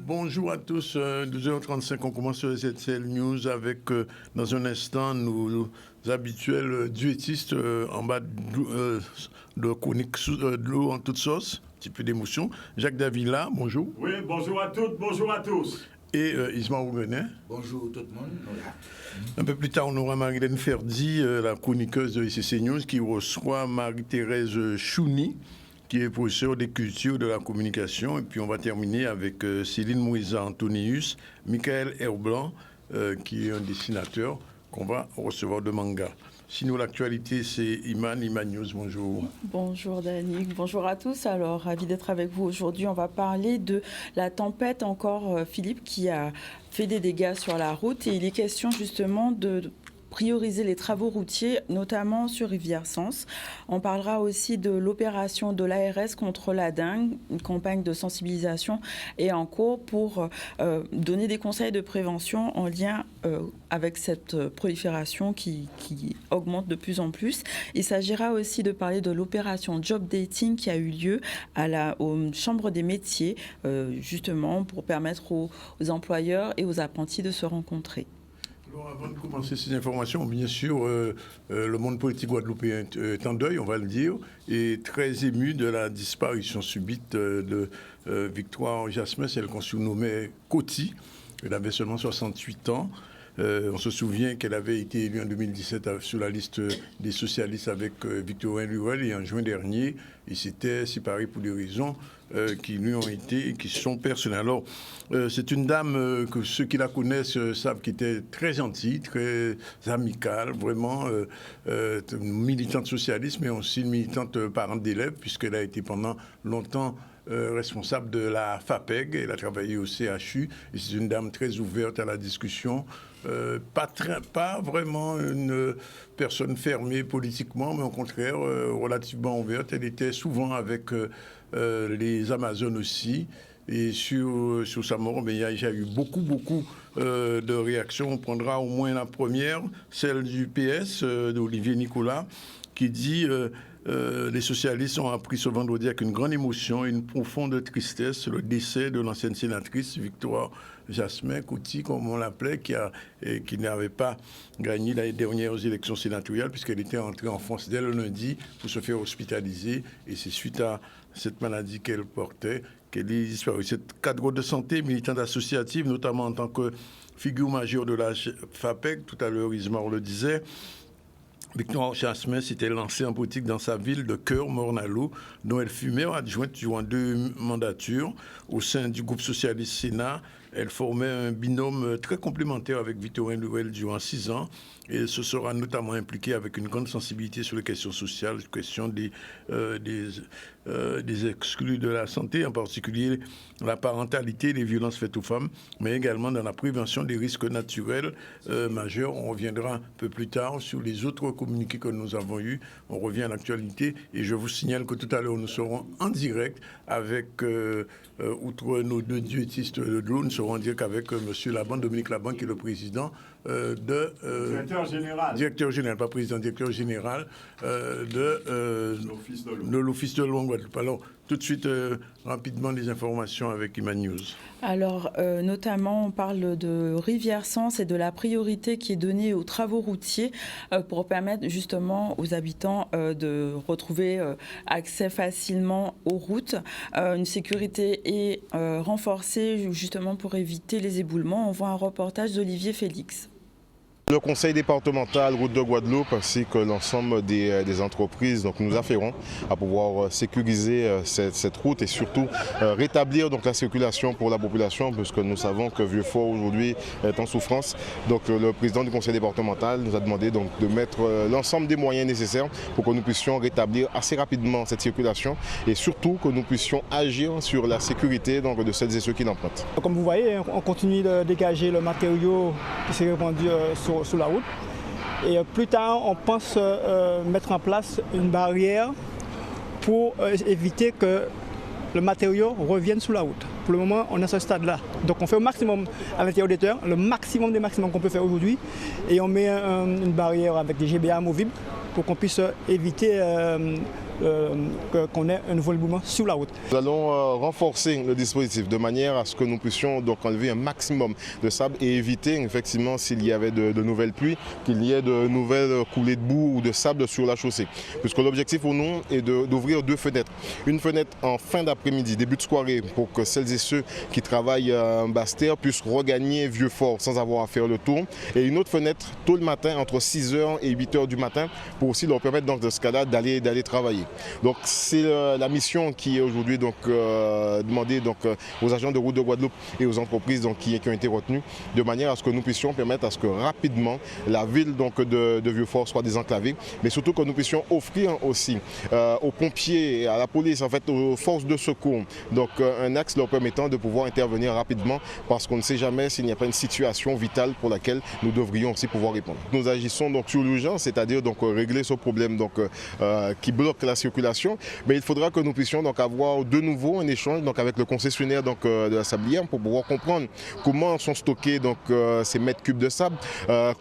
Bonjour à tous, 12h35, on commence sur ZCL News avec, dans un instant, nos habituels duettistes en bas de chronique de l'eau en toute sauce, un petit peu d'émotion. Jacques Davila, bonjour. Oui, bonjour à toutes, bonjour à tous. Et Isma Ouguenet. Bonjour tout le monde. Un peu plus tard, on aura Marilène Ferdi, la chroniqueuse de ICC News, qui reçoit Marie-Thérèse Chouni, qui est professeur des cultures de la communication. Et puis on va terminer avec Céline Moïsa Antonius, Michael Herblanc, qui est un dessinateur qu'on va recevoir de manga. Sinon, l'actualité, c'est Iman News, bonjour. Bonjour Danick, bonjour à tous. Alors, ravi d'être avec vous aujourd'hui. On va parler de la tempête encore, Philippe, qui a fait des dégâts sur la route. Et il est question justement de prioriser les travaux routiers, notamment sur Rivière-Sens. On parlera aussi de l'opération de l'ARS contre la dengue. Une campagne de sensibilisation est en cours pour donner des conseils de prévention en lien avec cette prolifération qui augmente de plus en plus. Il s'agira aussi de parler de l'opération Job Dating qui a eu lieu aux chambres des métiers, justement pour permettre aux employeurs et aux apprentis de se rencontrer. Alors, avant de commencer ces informations, bien sûr, le monde politique guadeloupéen est en deuil, on va le dire, et très ému de la disparition subite de Victoire Jasmin, celle qu'on surnommait Coty. Elle avait seulement 68 ans. On se souvient qu'elle avait été élue en 2017 sur la liste des socialistes avec Victorin Lurel, et en juin dernier, il s'était séparé pour des raisons qui lui ont été et qui sont personnelles. Alors, c'est une dame que ceux qui la connaissent savent qu'elle était très gentille, très amicale, vraiment militante socialiste, mais aussi une militante parente d'élèves, puisqu'elle a été pendant longtemps responsable de la FAPEG. Elle a travaillé au CHU, et c'est une dame très ouverte à la discussion. Pas vraiment une personne fermée politiquement, mais au contraire, relativement ouverte. Elle était souvent avec les Amazones aussi. Et sur sa mort, il y a eu beaucoup de réactions. On prendra au moins la première, celle du PS, d'Olivier Nicolas, qui dit les socialistes ont appris ce vendredi avec une grande émotion et une profonde tristesse le décès de l'ancienne sénatrice Victoire Jasmin Coty, comme on l'appelait, qui n'avait pas gagné les dernières élections sénatoriales puisqu'elle était entrée en France dès le lundi pour se faire hospitaliser, et c'est suite à cette maladie qu'elle portait qu'elle est disparue. Cette cadre de santé, militante associative, notamment en tant que figure majeure de la FAPEG, tout à l'heure Ismar le disait, Victoire Jasmin s'était lancée en politique dans sa ville de cœur, Morne-à-l'Eau, dont elle fut maire adjointe durant 2 mandatures. Au sein du groupe socialiste Sénat, elle formait un binôme très complémentaire avec Victorin Lurel durant 6 ans, et se sera notamment impliquée avec une grande sensibilité sur les questions sociales, les questions des exclus de la santé, en particulier la parentalité, les violences faites aux femmes, mais également dans la prévention des risques naturels majeurs. On reviendra un peu plus tard sur les autres communiqués que nous avons eus. On revient à l'actualité, et je vous signale que tout à l'heure, nous serons en direct avec, outre nos 2 duettistes de l'eau, nous serons en direct avec M. Laban, Dominique Laban, qui est le président directeur général, pas président, directeur général de l'Office de l'eau en Guadeloupe. Alors, tout de suite, rapidement, les informations avec Iman News. Alors, notamment, on parle de Rivière-Sens et de la priorité qui est donnée aux travaux routiers pour permettre justement aux habitants de retrouver accès facilement aux routes. Une sécurité est renforcée justement pour éviter les éboulements. On voit un reportage d'Olivier Félix. Le conseil départemental Route de Guadeloupe ainsi que l'ensemble des entreprises nous afférons à pouvoir sécuriser cette route et surtout rétablir la circulation pour la population, puisque nous savons que Vieux-Fort aujourd'hui est en souffrance. Donc le président du conseil départemental nous a demandé de mettre l'ensemble des moyens nécessaires pour que nous puissions rétablir assez rapidement cette circulation et surtout que nous puissions agir sur la sécurité de celles et ceux qui l'empruntent. Comme vous voyez, on continue de dégager le matériau qui s'est répandu sur la route. Et plus tard, on pense mettre en place une barrière pour éviter que le matériau revienne sous la route. Pour le moment, on est à ce stade-là. Donc on fait au maximum à l'intérieur des terres, le maximum des maximums qu'on peut faire aujourd'hui. Et on met une barrière avec des GBA amovibles pour qu'on puisse éviter qu'on ait un nouveau mouvement sur la route. Nous allons renforcer le dispositif de manière à ce que nous puissions donc enlever un maximum de sable et éviter effectivement s'il y avait de nouvelles pluies, qu'il y ait de nouvelles coulées de boue ou de sable sur la chaussée. Puisque l'objectif pour nous est d'ouvrir deux fenêtres. Une fenêtre en fin d'après-midi, début de soirée, pour que celles et ceux qui travaillent en Basse-Terre puissent regagner Vieux-Fort sans avoir à faire le tour. Et une autre fenêtre tôt le matin, entre 6h et 8h du matin, pour aussi leur permettre donc de ce cas-là d'aller travailler. Donc c'est la mission qui est aujourd'hui demandée aux agents de route de Guadeloupe et aux entreprises qui ont été retenues, de manière à ce que nous puissions permettre à ce que rapidement la ville de Vieux-Fort soit désenclavée, mais surtout que nous puissions offrir aussi aux pompiers, à la police, en fait aux forces de secours, un axe leur permettant de pouvoir intervenir rapidement, parce qu'on ne sait jamais s'il n'y a pas une situation vitale pour laquelle nous devrions aussi pouvoir répondre. Nous agissons sur l'urgence, c'est-à-dire régler ce problème qui bloque la circulation, mais il faudra que nous puissions avoir de nouveau un échange avec le concessionnaire de la sablière pour pouvoir comprendre comment sont stockés ces mètres cubes de sable,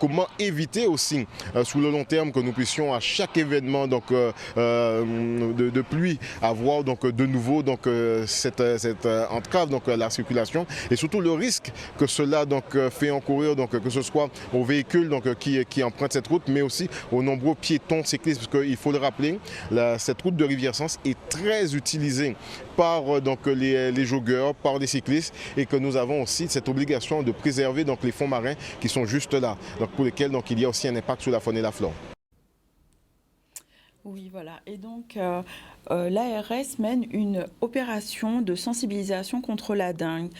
comment éviter aussi sous le long terme que nous puissions à chaque événement de pluie avoir de nouveau cette entrave à la circulation, et surtout le risque que cela fait encourir que ce soit aux véhicules qui empruntent cette route, mais aussi aux nombreux piétons cyclistes, parce qu'il faut le rappeler, cette route de Rivière-Sens est très utilisée par les joggeurs, par les cyclistes, et que nous avons aussi cette obligation de préserver les fonds marins qui sont juste là, pour lesquels il y a aussi un impact sur la faune et la flore. Oui, voilà. Et donc, l'ARS mène une opération de sensibilisation contre la dengue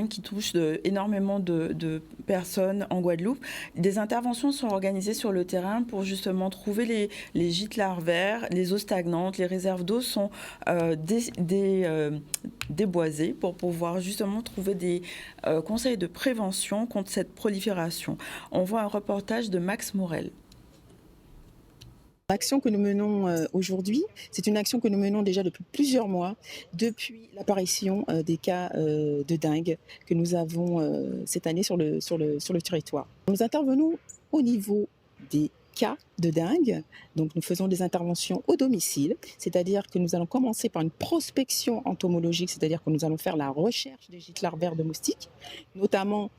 qui touche énormément de personnes en Guadeloupe. Des interventions sont organisées sur le terrain pour justement trouver les gîtes larvaires, les eaux stagnantes, les réserves d'eau sont déboisées pour pouvoir justement trouver des conseils de prévention contre cette prolifération. On voit un reportage de Max Morel. L'action que nous menons aujourd'hui, c'est une action que nous menons déjà depuis plusieurs mois, depuis l'apparition des cas de dengue que nous avons cette année sur le territoire. Nous intervenons au niveau des cas de dengue, donc nous faisons des interventions au domicile, c'est-à-dire que nous allons commencer par une prospection entomologique, c'est-à-dire que nous allons faire la recherche des gîtes larvaires de moustiques, notamment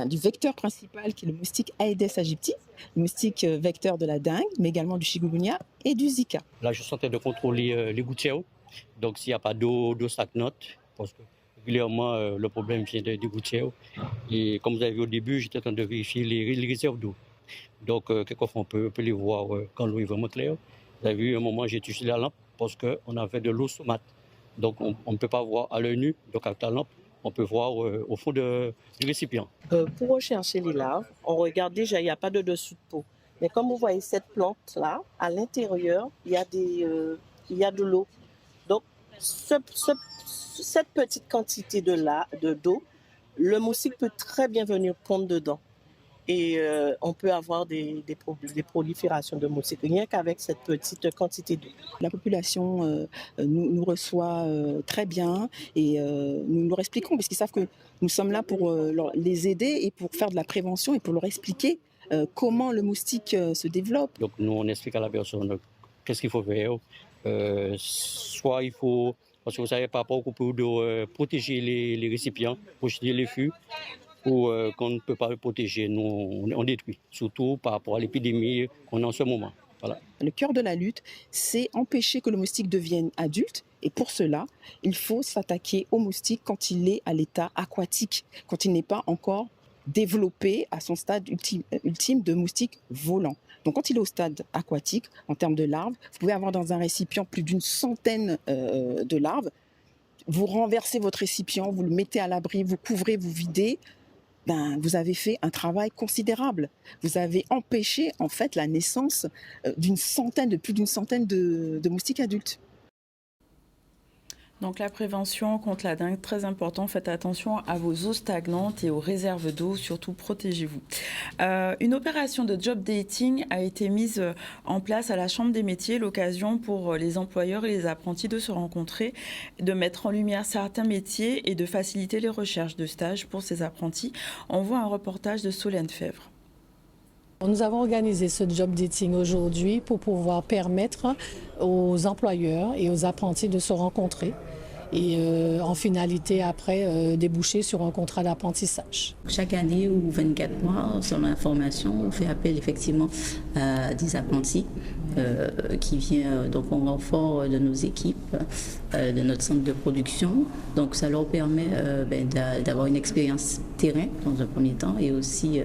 du vecteur principal qui est le moustique Aedes aegypti, le moustique vecteur de la dengue, mais également du chikungunya et du Zika. Là, je suis en train de contrôler les gouttières. Donc, s'il n'y a pas d'eau stagnante, parce que régulièrement, le problème vient des gouttières. Et comme vous avez vu au début, j'étais en train de vérifier les réserves d'eau. Donc, quelquefois, on peut les voir quand l'eau est vraiment claire. Vous avez vu, à un moment, j'ai touché la lampe parce qu'on avait de l'eau saumâtre. Donc, on ne peut pas voir à l'œil nu. Donc, avec la lampe, on peut voir au fond du récipient. Pour rechercher les larves, on regarde déjà, il n'y a pas de dessous de peau. Mais comme vous voyez cette plante-là, à l'intérieur, il y a de l'eau. Donc, cette petite quantité d'eau, le moustique peut très bien venir pondre dedans. Et on peut avoir des proliférations de moustiques, rien qu'avec cette petite quantité d'eau. La population nous reçoit très bien et nous leur expliquons, parce qu'ils savent que nous sommes là pour les aider et pour faire de la prévention et pour leur expliquer comment le moustique se développe. Donc nous, on explique à la personne qu'est-ce qu'il faut faire. Soit il faut, parce que vous savez, par rapport au coupeau d'eau, protéger les récipients, protéger les fûts, ou qu'on ne peut pas le protéger, nous on détruit, surtout par rapport à l'épidémie qu'on a en ce moment. Voilà. Le cœur de la lutte, c'est empêcher que le moustique devienne adulte, et pour cela, il faut s'attaquer au moustique quand il est à l'état aquatique, quand il n'est pas encore développé à son stade ultime de moustique volant. Donc quand il est au stade aquatique, en termes de larves, vous pouvez avoir dans un récipient plus d'une centaine de larves. Vous renversez votre récipient, vous le mettez à l'abri, vous couvrez, vous videz. Vous avez fait un travail considérable. Vous avez empêché en fait la naissance de plus d'une centaine de moustiques adultes. Donc la prévention contre la dengue, très important. Faites attention à vos eaux stagnantes et aux réserves d'eau, surtout protégez-vous. Une opération de job dating a été mise en place à la Chambre des métiers, l'occasion pour les employeurs et les apprentis de se rencontrer, de mettre en lumière certains métiers et de faciliter les recherches de stages pour ces apprentis. On voit un reportage de Solène Fèvre. Nous avons organisé ce job dating aujourd'hui pour pouvoir permettre aux employeurs et aux apprentis de se rencontrer et en finalité après déboucher sur un contrat d'apprentissage. Chaque année ou 24 mois, sur la formation, on fait appel effectivement à des apprentis qui viennent donc en renfort de nos équipes, de notre centre de production. Donc ça leur permet d'avoir une expérience terrain dans un premier temps et aussi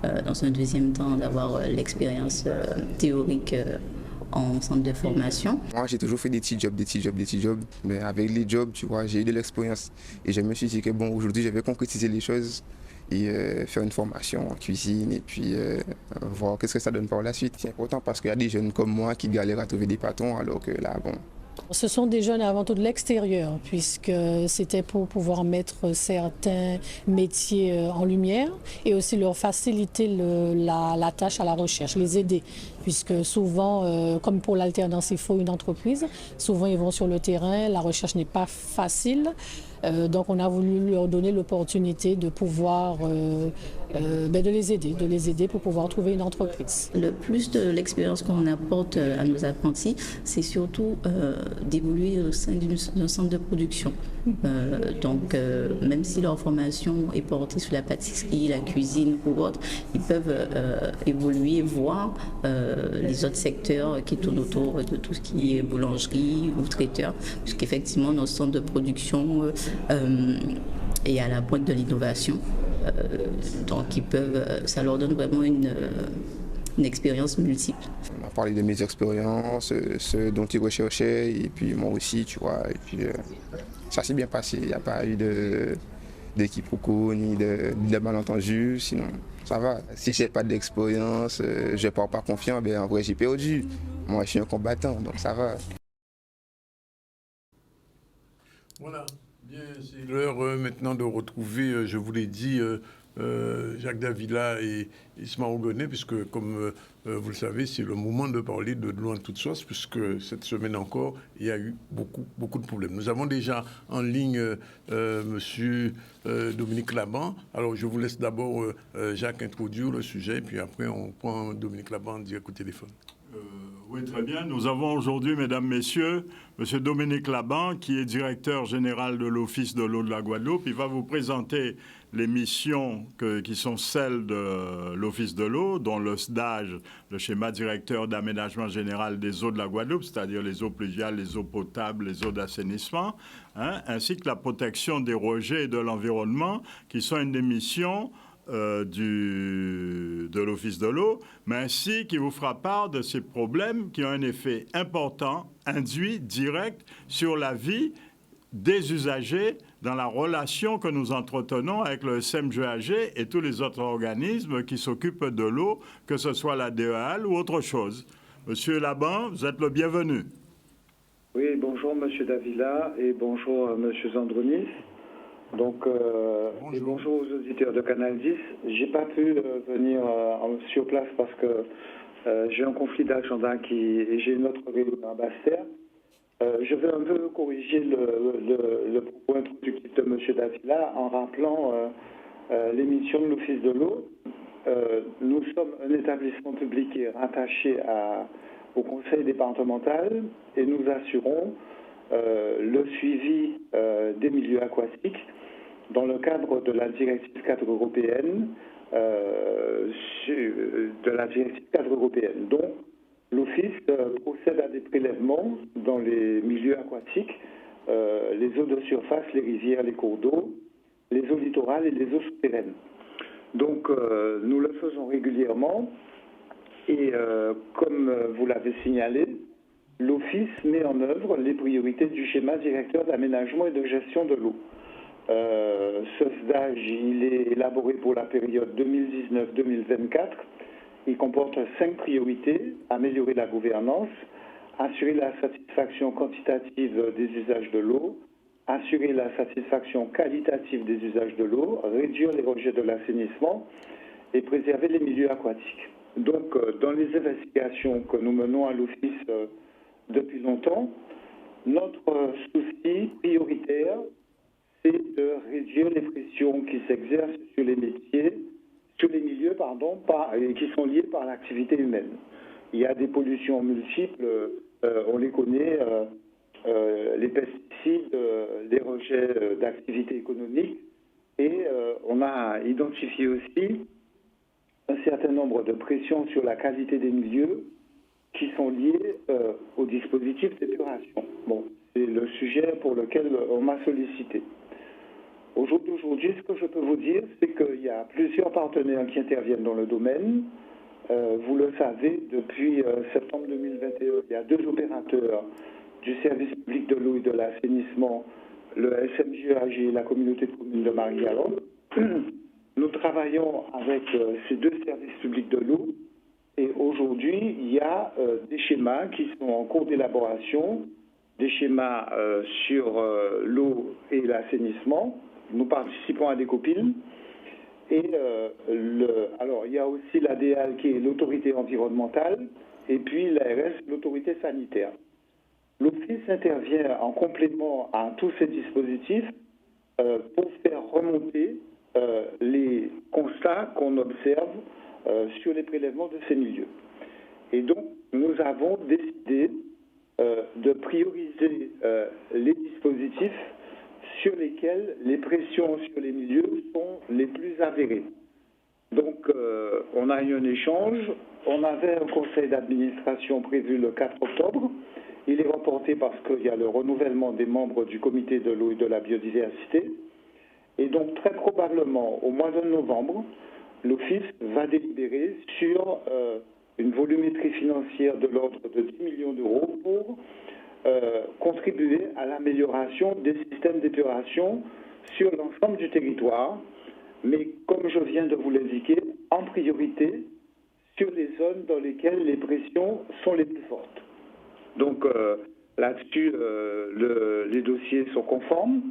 dans un deuxième temps d'avoir l'expérience théorique en centre de formation. Moi, j'ai toujours fait des petits jobs. Mais avec les jobs, tu vois, j'ai eu de l'expérience. Et je me suis dit que bon, aujourd'hui, je vais concrétiser les choses et faire une formation en cuisine et puis voir qu'est-ce que ça donne par la suite. C'est important parce qu'il y a des jeunes comme moi qui galèrent à trouver des patrons alors que là, bon... Ce sont des jeunes avant tout de l'extérieur, puisque c'était pour pouvoir mettre certains métiers en lumière et aussi leur faciliter la tâche à la recherche, les aider. Puisque souvent, comme pour l'alternance, il faut une entreprise. Souvent, ils vont sur le terrain, la recherche n'est pas facile. Donc, on a voulu leur donner l'opportunité de pouvoir de les aider pour pouvoir trouver une entreprise. Le plus de l'expérience qu'on apporte à nos apprentis, c'est surtout d'évoluer au sein d'un centre de production. Donc, même si leur formation est portée sur la pâtisserie, la cuisine ou autre, ils peuvent évoluer, voir les autres secteurs qui tournent autour de tout ce qui est boulangerie ou traiteur, puisqu'effectivement, nos centres de production est à la pointe de l'innovation. Donc, ça leur donne vraiment une expérience multiple. On a parlé de mes expériences, ce dont ils recherchaient, et puis moi aussi, tu vois. Et puis ça s'est bien passé. Il n'y a pas eu d'équiproquo ni de malentendus. Sinon, ça va. Si je n'ai pas d'expérience, je ne pars pas confiant, ben en vrai, j'ai perdu. Moi, je suis un combattant, donc ça va. Voilà. Bien, c'est l'heure maintenant de retrouver, je vous l'ai dit, Jacques Davila et Ismaël Ogoné, puisque comme vous le savez, c'est le moment de parler de l'eau en toute sauce, puisque cette semaine encore, il y a eu beaucoup de problèmes. Nous avons déjà en ligne monsieur Dominique Laban. Alors, je vous laisse d'abord, Jacques, introduire le sujet, puis après, on prend Dominique Laban en direct au téléphone. Oui, très bien. Nous avons aujourd'hui, mesdames, messieurs, M. Dominique Laban, qui est directeur général de l'Office de l'eau de la Guadeloupe. Il va vous présenter les missions qui sont celles de l'Office de l'eau, dont le SDAGE, le schéma directeur d'aménagement général des eaux de la Guadeloupe, c'est-à-dire les eaux pluviales, les eaux potables, les eaux d'assainissement, ainsi que la protection des rejets et de l'environnement, qui sont une des missions de l'Office de l'eau, mais ainsi qui vous fera part de ces problèmes qui ont un effet important, induit, direct, sur la vie des usagers dans la relation que nous entretenons avec le SMGAG et tous les autres organismes qui s'occupent de l'eau, que ce soit la DEAL ou autre chose. Monsieur Laban, vous êtes le bienvenu. Oui, bonjour Monsieur Davila et bonjour Monsieur Zandronis. Donc, et bonjour aux auditeurs de Canal 10. J'ai pas pu venir sur place parce que j'ai un conflit d'agenda et j'ai une autre réunion à Basse-Terre. Je vais un peu corriger le propos introductif de M. Davila en rappelant l'émission de l'Office de l'eau. Nous sommes un établissement public rattaché au conseil départemental et nous assurons le suivi des milieux aquatiques dans le cadre de la directive cadre européenne, dont l'Office procède à des prélèvements dans les milieux aquatiques, les eaux de surface, les rivières, les cours d'eau, les eaux littorales et les eaux souterraines. Donc nous le faisons régulièrement et comme vous l'avez signalé, l'Office met en œuvre les priorités du schéma directeur d'aménagement et de gestion de l'eau. Ce SDAGE, il est élaboré pour la période 2019-2024. Il comporte 5 priorités: améliorer la gouvernance, assurer la satisfaction quantitative des usages de l'eau, assurer la satisfaction qualitative des usages de l'eau, réduire les rejets de l'assainissement et préserver les milieux aquatiques. Donc, dans les investigations que nous menons à l'Office depuis longtemps, notre souci prioritaire, c'est de réduire les pressions qui s'exercent sur les milieux, qui sont liées par l'activité humaine. Il y a des pollutions multiples, on les connaît, les pesticides, les rejets d'activité économique, et on a identifié aussi un certain nombre de pressions sur la qualité des milieux qui sont liées au dispositif d'épuration. Bon, c'est le sujet pour lequel on m'a sollicité. Aujourd'hui, ce que je peux vous dire, c'est qu'il y a plusieurs partenaires qui interviennent dans le domaine. Vous le savez, depuis septembre 2021, il y a 2 opérateurs du service public de l'eau et de l'assainissement, le SMGAG et la communauté de communes de Marie-Galante. Nous travaillons avec ces 2 services publics de l'eau et aujourd'hui, il y a des schémas qui sont en cours d'élaboration, des schémas sur l'eau et l'assainissement. Nous participons à des copiles. Et alors, il y a aussi l'ADEAL qui est l'autorité environnementale et puis l'ARS, l'autorité sanitaire. L'Office intervient en complément à tous ces dispositifs pour faire remonter les constats qu'on observe sur les prélèvements de ces milieux. Et donc, nous avons décidé de prioriser les dispositifs sur lesquels les pressions sur les milieux sont les plus avérées. Donc, on a eu un échange. On avait un conseil d'administration prévu le 4 octobre. Il est reporté parce qu'il y a le renouvellement des membres du comité de l'eau et de la biodiversité. Et donc, très probablement, au mois de novembre, l'Office va délibérer sur une volumétrie financière de l'ordre de 10 millions d'euros pour contribuer à l'amélioration des systèmes d'épuration sur l'ensemble du territoire, mais comme je viens de vous l'indiquer, en priorité sur les zones dans lesquelles les pressions sont les plus fortes. Donc là-dessus, les dossiers sont conformes.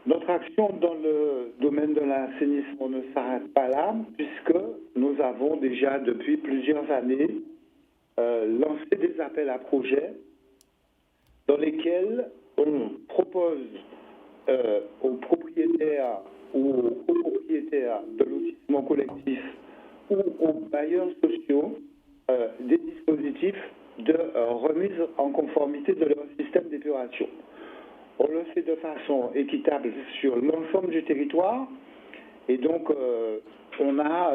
Notre action dans le domaine de l'assainissement ne s'arrête pas là, puisque nous avons déjà depuis plusieurs années lancé des appels à projets dans lesquels on propose aux propriétaires ou aux copropriétaires de lotissement collectif ou aux bailleurs sociaux des dispositifs de remise en conformité de leur système d'épuration. On le fait de façon équitable sur l'ensemble du territoire et donc on a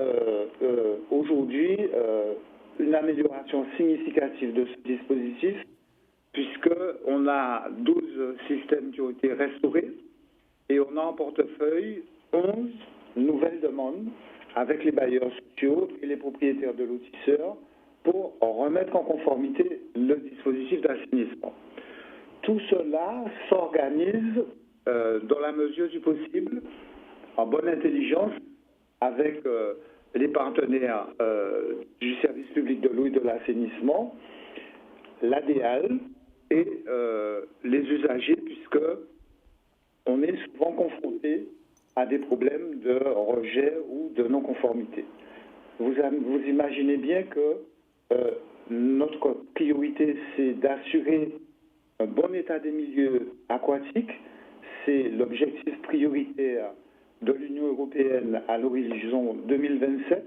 aujourd'hui une amélioration significative de ce dispositif puisqu'on a 12 systèmes qui ont été restaurés et on a en portefeuille 11 nouvelles demandes avec les bailleurs sociaux et les propriétaires de lotisseurs pour remettre en conformité le dispositif d'assainissement. Tout cela s'organise dans la mesure du possible, en bonne intelligence, avec les partenaires du service public de l'eau et de l'assainissement, l'ADEAL et les usagers, puisque on est souvent confronté à des problèmes de rejet ou de non-conformité. Vous imaginez bien que notre priorité, c'est d'assurer un bon état des milieux aquatiques. C'est l'objectif prioritaire de l'Union européenne à l'horizon 2027.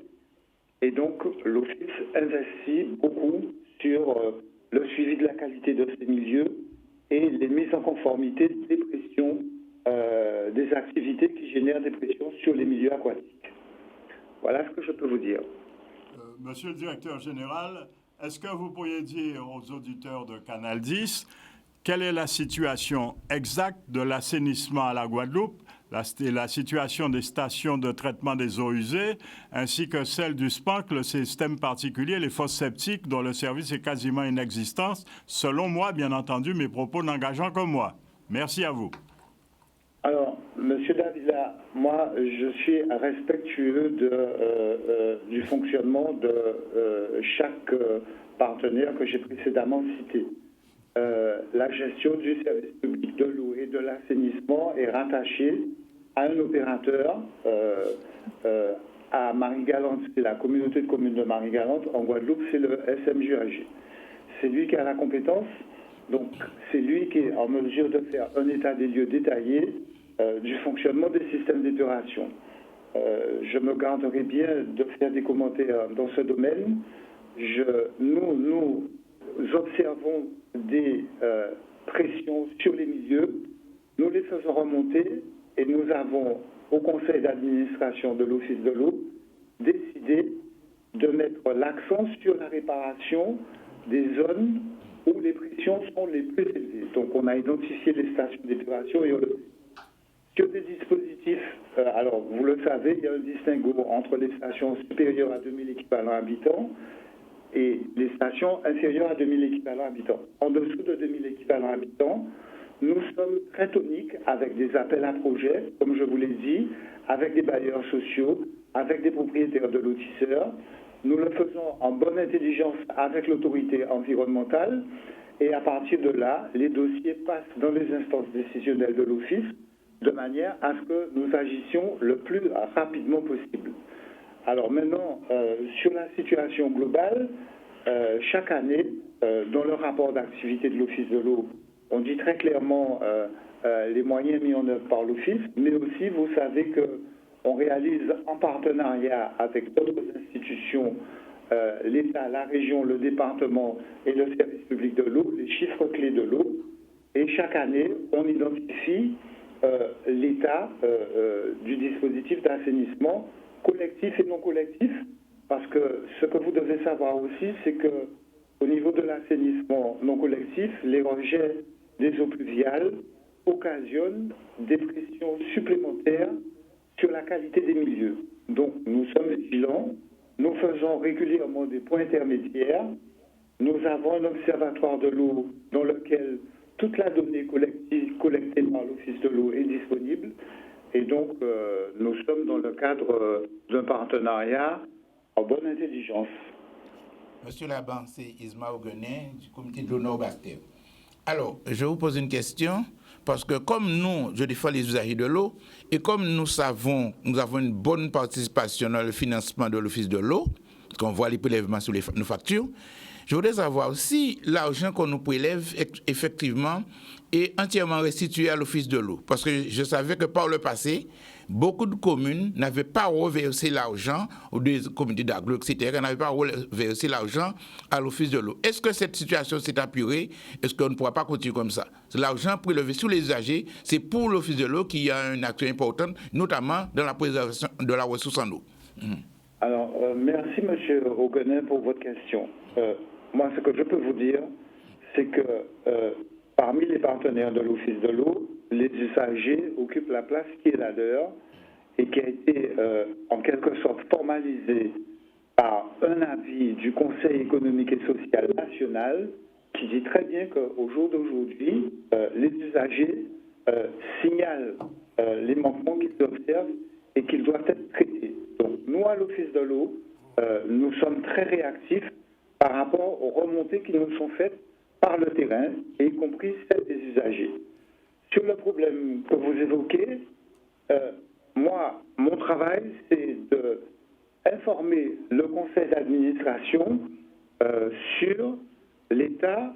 Et donc, l'Office investit beaucoup sur le suivi de la qualité de ces milieux et les mises en conformité des pressions, des activités qui génèrent des pressions sur les milieux aquatiques. Voilà ce que je peux vous dire. Monsieur le directeur général, est-ce que vous pourriez dire aux auditeurs de Canal 10 quelle est la situation exacte de l'assainissement à la Guadeloupe, la situation des stations de traitement des eaux usées, ainsi que celle du SPANC, le système particulier, les fosses septiques, dont le service est quasiment inexistant, selon moi, bien entendu, mes propos n'engageant que moi. Merci à vous. Alors, Monsieur Davila, moi, je suis respectueux du fonctionnement de chaque partenaire que j'ai précédemment cité. La gestion du service public de l'eau et de l'assainissement est rattaché à un opérateur à Marie-Galante, c'est la communauté de communes de Marie-Galante. En Guadeloupe, c'est le SMJAG. C'est lui qui a la compétence, donc c'est lui qui est en mesure de faire un état des lieux détaillé du fonctionnement des systèmes d'épuration. Je me garderai bien de faire des commentaires dans ce domaine. Nous observons des pressions sur les milieux, nous les faisons remonter et nous avons, au conseil d'administration de l'Office de l'eau, décidé de mettre l'accent sur la réparation des zones où les pressions sont les plus élevées. Donc on a identifié les stations d'épuration et que des dispositifs, alors vous le savez, il y a un distinguo entre les stations supérieures à 2000 équivalents habitants et les stations inférieures à 2000 équivalents habitants. En dessous de 2000 équivalents habitants, nous sommes très toniques avec des appels à projets, comme je vous l'ai dit, avec des bailleurs sociaux, avec des propriétaires de lotisseurs. Nous le faisons en bonne intelligence avec l'autorité environnementale et à partir de là, les dossiers passent dans les instances décisionnelles de l'Office de manière à ce que nous agissions le plus rapidement possible. Alors maintenant, sur la situation globale, chaque année, dans le rapport d'activité de l'Office de l'eau, on dit très clairement les moyens mis en œuvre par l'Office, mais aussi vous savez qu'on réalise en partenariat avec d'autres institutions, l'État, la région, le département et le service public de l'eau, les chiffres clés de l'eau. Et chaque année, on identifie l'état du dispositif d'assainissement collectif et non collectif, parce que ce que vous devez savoir aussi, c'est que au niveau de l'assainissement non collectif, les rejets des eaux pluviales occasionnent des pressions supplémentaires sur la qualité des milieux. Donc nous sommes vigilants, nous faisons régulièrement des points intermédiaires, nous avons un observatoire de l'eau dans lequel toute la donnée collectée par l'Office de l'eau est disponible et donc nous sommes dans le cadre d'un partenariat en bonne intelligence. Monsieur Laban, c'est Isma Oguenet du comité de l'eau Nord-Bactère. Alors, je vous pose une question, parce que comme nous, je défends les usagers de l'eau, et comme nous avons une bonne participation dans le financement de l'Office de l'eau, qu'on voit les prélèvements sur nos factures, je voudrais savoir si l'argent qu'on nous prélève, effectivement, est entièrement restitué à l'Office de l'eau. Parce que je savais que par le passé, beaucoup de communes n'avaient pas reversé l'argent, ou des communautés d'agglomération, etc., n'avaient pas reversé l'argent à l'Office de l'eau. Est-ce que cette situation s'est apurée? Est-ce qu'on ne pourra pas continuer comme ça? L'argent prélevé sur les usagers, c'est pour l'Office de l'eau qui a une action importante, notamment dans la préservation de la ressource en eau. Alors, merci M. Oguenet pour votre question. Moi, ce que je peux vous dire, c'est que parmi les partenaires de l'Office de l'eau, les usagers occupent la place qui est la leur et qui a été en quelque sorte formalisée par un avis du Conseil économique et social national qui dit très bien qu'au jour d'aujourd'hui, les usagers signalent les manquements qu'ils observent et qu'ils doivent être traités. Donc nous, à l'Office de l'eau, nous sommes très réactifs par rapport aux remontées qui nous sont faites par le terrain, et y compris celles des usagers. Sur le problème que vous évoquez, moi, mon travail, c'est d'informer le conseil d'administration sur l'état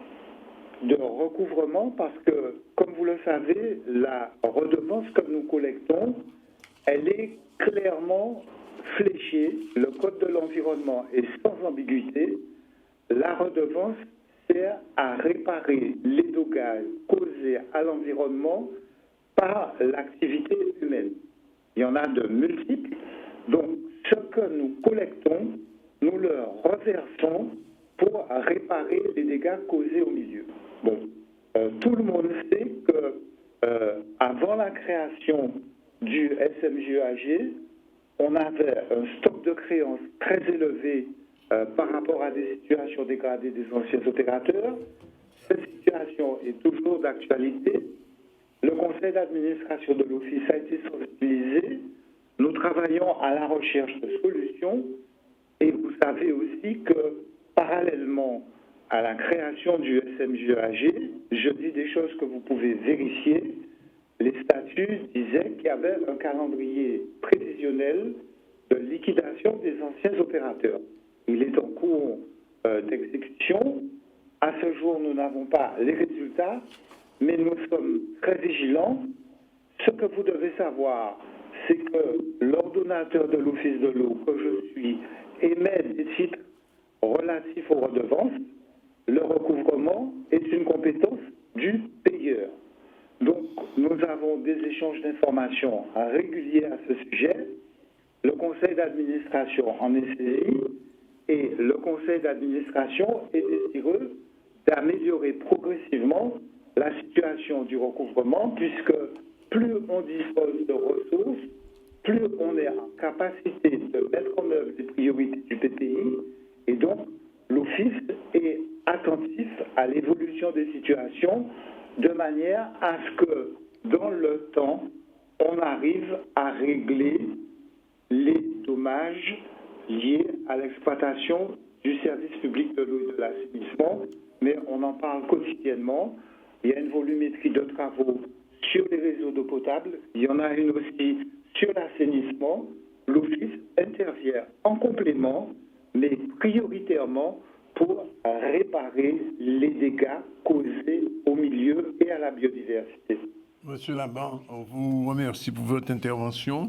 de recouvrement, parce que, comme vous le savez, la redevance que nous collectons, elle est clairement fléchée. Le Code de l'environnement est sans ambiguïté. La redevance sert à réparer les dégâts causés à l'environnement par l'activité humaine. Il y en a de multiples. Donc, ce que nous collectons, nous le reversons pour réparer les dégâts causés au milieu. Bon, tout le monde sait que avant la création du SMJAG, on avait un stock de créances très élevé par rapport à des situations dégradées des anciens opérateurs. Cette situation est toujours d'actualité. Le conseil d'administration de l'Office a été sensibilisé. Nous travaillons à la recherche de solutions et vous savez aussi que parallèlement à la création du SMJAG, je dis des choses que vous pouvez vérifier, les statuts disaient qu'il y avait un calendrier prévisionnel de liquidation des anciens opérateurs. Il est en cours d'exécution. À ce jour, nous n'avons pas les résultats, mais nous sommes très vigilants. Ce que vous devez savoir, c'est que l'ordonnateur de l'Office de l'eau, que je suis, émet des titres relatifs aux redevances. Le recouvrement est une compétence du payeur. Donc, nous avons des échanges d'informations réguliers à ce sujet. Le conseil d'administration en est saisi et le conseil d'administration est désireux d'améliorer progressivement la situation du recouvrement, puisque plus on dispose de ressources, plus on est en capacité de mettre en œuvre les priorités du PPI, et donc l'Office est attentif à l'évolution des situations de manière à ce que, dans le temps, on arrive à régler les dommages liés à l'exploitation du service public de l'eau et de l'assainissement, mais on en parle quotidiennement. Il y a une volumétrie de travaux sur les réseaux d'eau potable, il y en a une aussi sur l'assainissement. L'Office intervient en complément, mais prioritairement pour réparer les dégâts causés au milieu et à la biodiversité. Monsieur Laban, on vous remercie pour votre intervention.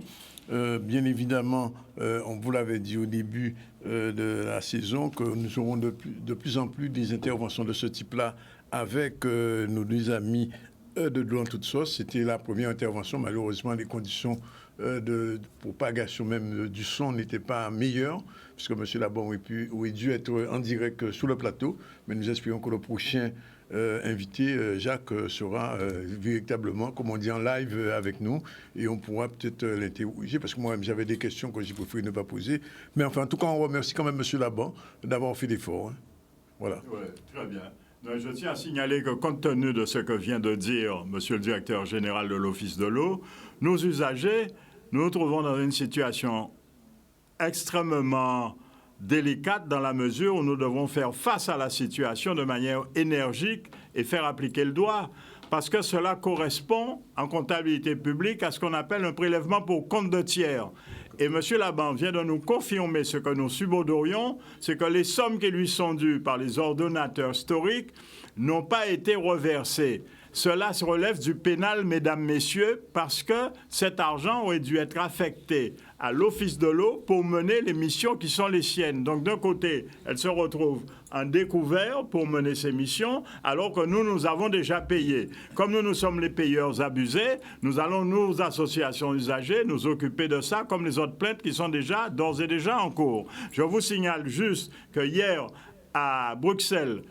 Bien évidemment, on vous l'avait dit au début de la saison que nous aurons de plus en plus des interventions de ce type-là avec nos deux amis de l'eau en toute sauce. C'était la première intervention. Malheureusement, les conditions de propagation même du son n'étaient pas meilleures, puisque M. Laban aurait dû être en direct sur le plateau. Mais nous espérons que le prochain invité, Jacques, sera véritablement, comme on dit, en live avec nous, et on pourra peut-être l'interroger, parce que moi-même j'avais des questions que j'ai préféré ne pas poser. Mais enfin, en tout cas, on remercie quand même M. Laban d'avoir fait l'effort. Hein. Voilà. Ouais, très bien. Je tiens à signaler que, compte tenu de ce que vient de dire Monsieur le directeur général de l'Office de l'eau, nos usagers, nous nous trouvons dans une situation extrêmement délicate dans la mesure où nous devons faire face à la situation de manière énergique et faire appliquer le droit, parce que cela correspond en comptabilité publique à ce qu'on appelle un prélèvement pour compte de tiers. Et M. Laban vient de nous confirmer ce que nous subodorions, c'est que les sommes qui lui sont dues par les ordonnateurs historiques n'ont pas été reversées. Cela se relève du pénal, mesdames, messieurs, parce que cet argent aurait dû être affecté à l'Office de l'eau pour mener les missions qui sont les siennes. Donc, d'un côté, elle se retrouve en découvert pour mener ses missions, alors que nous avons déjà payé. Comme nous sommes les payeurs abusés, nous allons, nos associations usagers, nous occuper de ça, comme les autres plaintes qui sont déjà, d'ores et déjà en cours. Je vous signale juste que hier, à Bruxelles,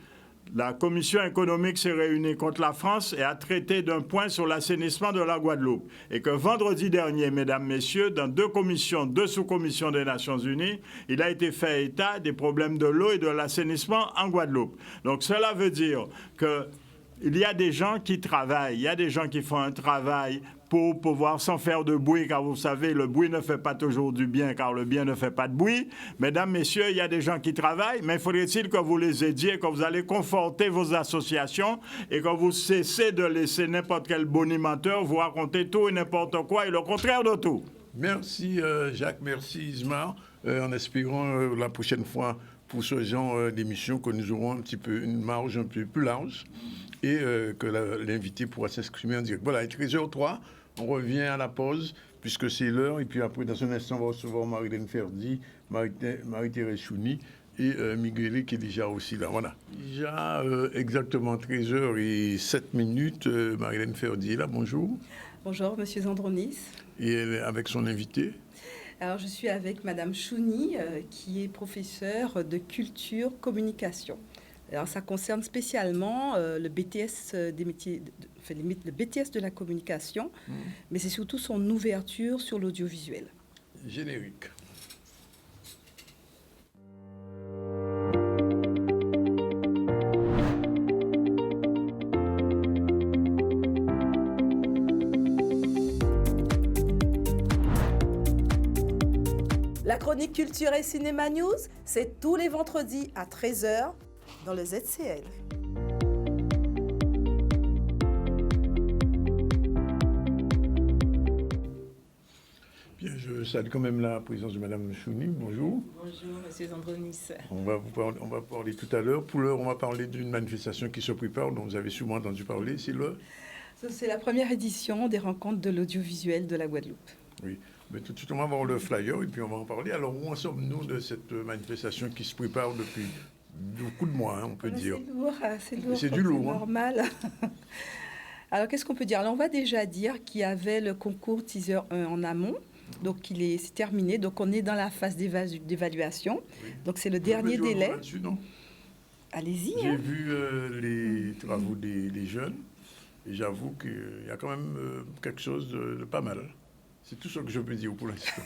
la commission économique s'est réunie contre la France et a traité d'un point sur l'assainissement de la Guadeloupe. Et que vendredi dernier, mesdames, messieurs, dans deux sous-commissions des Nations Unies, il a été fait état des problèmes de l'eau et de l'assainissement en Guadeloupe. Donc cela veut dire qu'il y a des gens qui travaillent, il y a des gens qui font un travail pour pouvoir, sans faire de bruit, car vous savez, le bruit ne fait pas toujours du bien, car le bien ne fait pas de bruit. Mesdames, messieurs, il y a des gens qui travaillent, mais faudrait-il que vous les aidiez, que vous allez conforter vos associations et que vous cessez de laisser n'importe quel bonimenteur vous raconter tout et n'importe quoi et le contraire de tout. Merci Jacques, merci Ismar. En espérant la prochaine fois pour ce genre d'émission que nous aurons un petit peu une marge un peu plus large et que l'invité pourra s'exprimer en direct. Voilà, il est 13h03, on revient à la pause puisque c'est l'heure et puis après dans un instant on va recevoir Marilène Ferdi, Marie-Thérèse Chouni et Miguel qui est déjà aussi là. Voilà, déjà exactement 13h07, Marilène Ferdi est là, bonjour. Bonjour, Monsieur Zandronis. Et elle est avec son invité. Alors, je suis avec Madame Chouni, qui est professeure de culture communication. Alors, ça concerne spécialement le BTS des métiers, le BTS de la communication, mais c'est surtout son ouverture sur l'audiovisuel. Générique. La chronique Culture et Cinéma News, c'est tous les vendredis à 13h dans le ZCL. je salue quand même la présence de Mme Chouni. Bonjour. Bonjour, M. Zandronis. On va parler tout à l'heure. Pour l'heure, on va parler d'une manifestation qui se prépare, dont vous avez sûrement entendu parler. C'est la première édition des rencontres de l'audiovisuel de la Guadeloupe. Oui. Mais tout de suite, on va voir le flyer et puis on va en parler. Alors, où en sommes-nous de cette manifestation qui se prépare depuis beaucoup de mois, on peut dire? C'est lourd. C'est du lourd. C'est normal. Alors, qu'est-ce qu'on peut dire? Alors, on va déjà dire qu'il y avait le concours Teaser 1 en amont. Donc, c'est terminé. Donc, on est dans la phase d'évaluation. Oui. Donc, c'est le dernier délai. Allez-y. J'ai vu les travaux des jeunes et j'avoue qu'il y a quand même quelque chose de pas mal. C'est tout ce que je peux dire pour l'instant.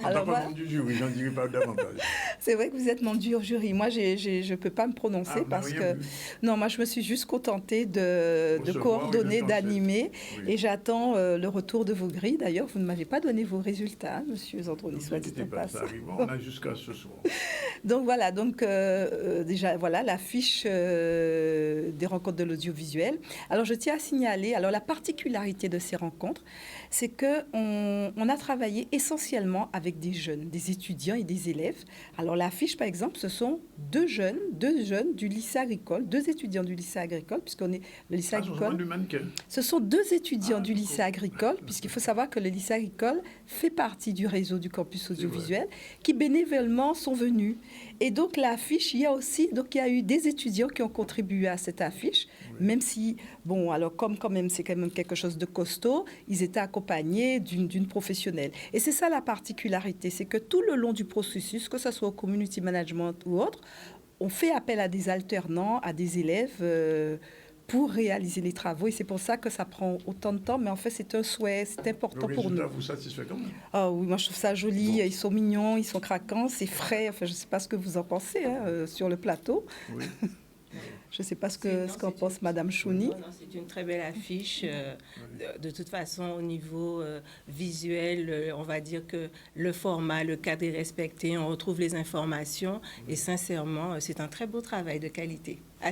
Alors, pas membre du jury, j'en dirai pas davantage. C'est vrai que vous êtes membre du jury. Moi, je ne peux pas me prononcer parce que... Non, moi, je me suis juste contentée de coordonner, d'animer. Oui. Et j'attends le retour de vos grilles. D'ailleurs, vous ne m'avez pas donné vos résultats, monsieur Zandronis. Ça arrive, on a jusqu'à ce soir. Donc, voilà. Donc, déjà, voilà la fiche des rencontres de l'audiovisuel. Alors, je tiens à signaler, alors la particularité de ces rencontres, c'est qu'on a travaillé essentiellement avec des jeunes, des étudiants et des élèves. Alors l'affiche, par exemple, ce sont deux jeunes du lycée agricole, deux étudiants du lycée agricole, puisqu'on est le lycée agricole. Ce sont deux étudiants du lycée agricole, puisqu'il faut savoir que le lycée agricole fait partie du réseau du campus audiovisuel, qui bénévolement sont venus. Et donc l'affiche, il y a eu des étudiants qui ont contribué à cette affiche, même si, bon, alors comme quand même c'est quand même quelque chose de costaud, ils étaient accompagnés d'une professionnelle. Et c'est ça la particularité, c'est que tout le long du processus, que ce soit au community management ou autre, on fait appel à des alternants, à des élèves pour réaliser les travaux. Et c'est pour ça que ça prend autant de temps. Mais en fait, c'est un souhait, c'est important pour nous. Vous satisfait quand même? Ah oui, moi je trouve ça joli. Bon. Ils sont mignons, ils sont craquants, c'est frais. Enfin, je ne sais pas ce que vous en pensez sur le plateau. Oui. Je ne sais pas ce qu'en pense Madame Chouni. C'est une très belle affiche. De toute façon, au niveau visuel, on va dire que le format, le cadre est respecté. On retrouve les informations. Et sincèrement, c'est un très beau travail de qualité. Oui,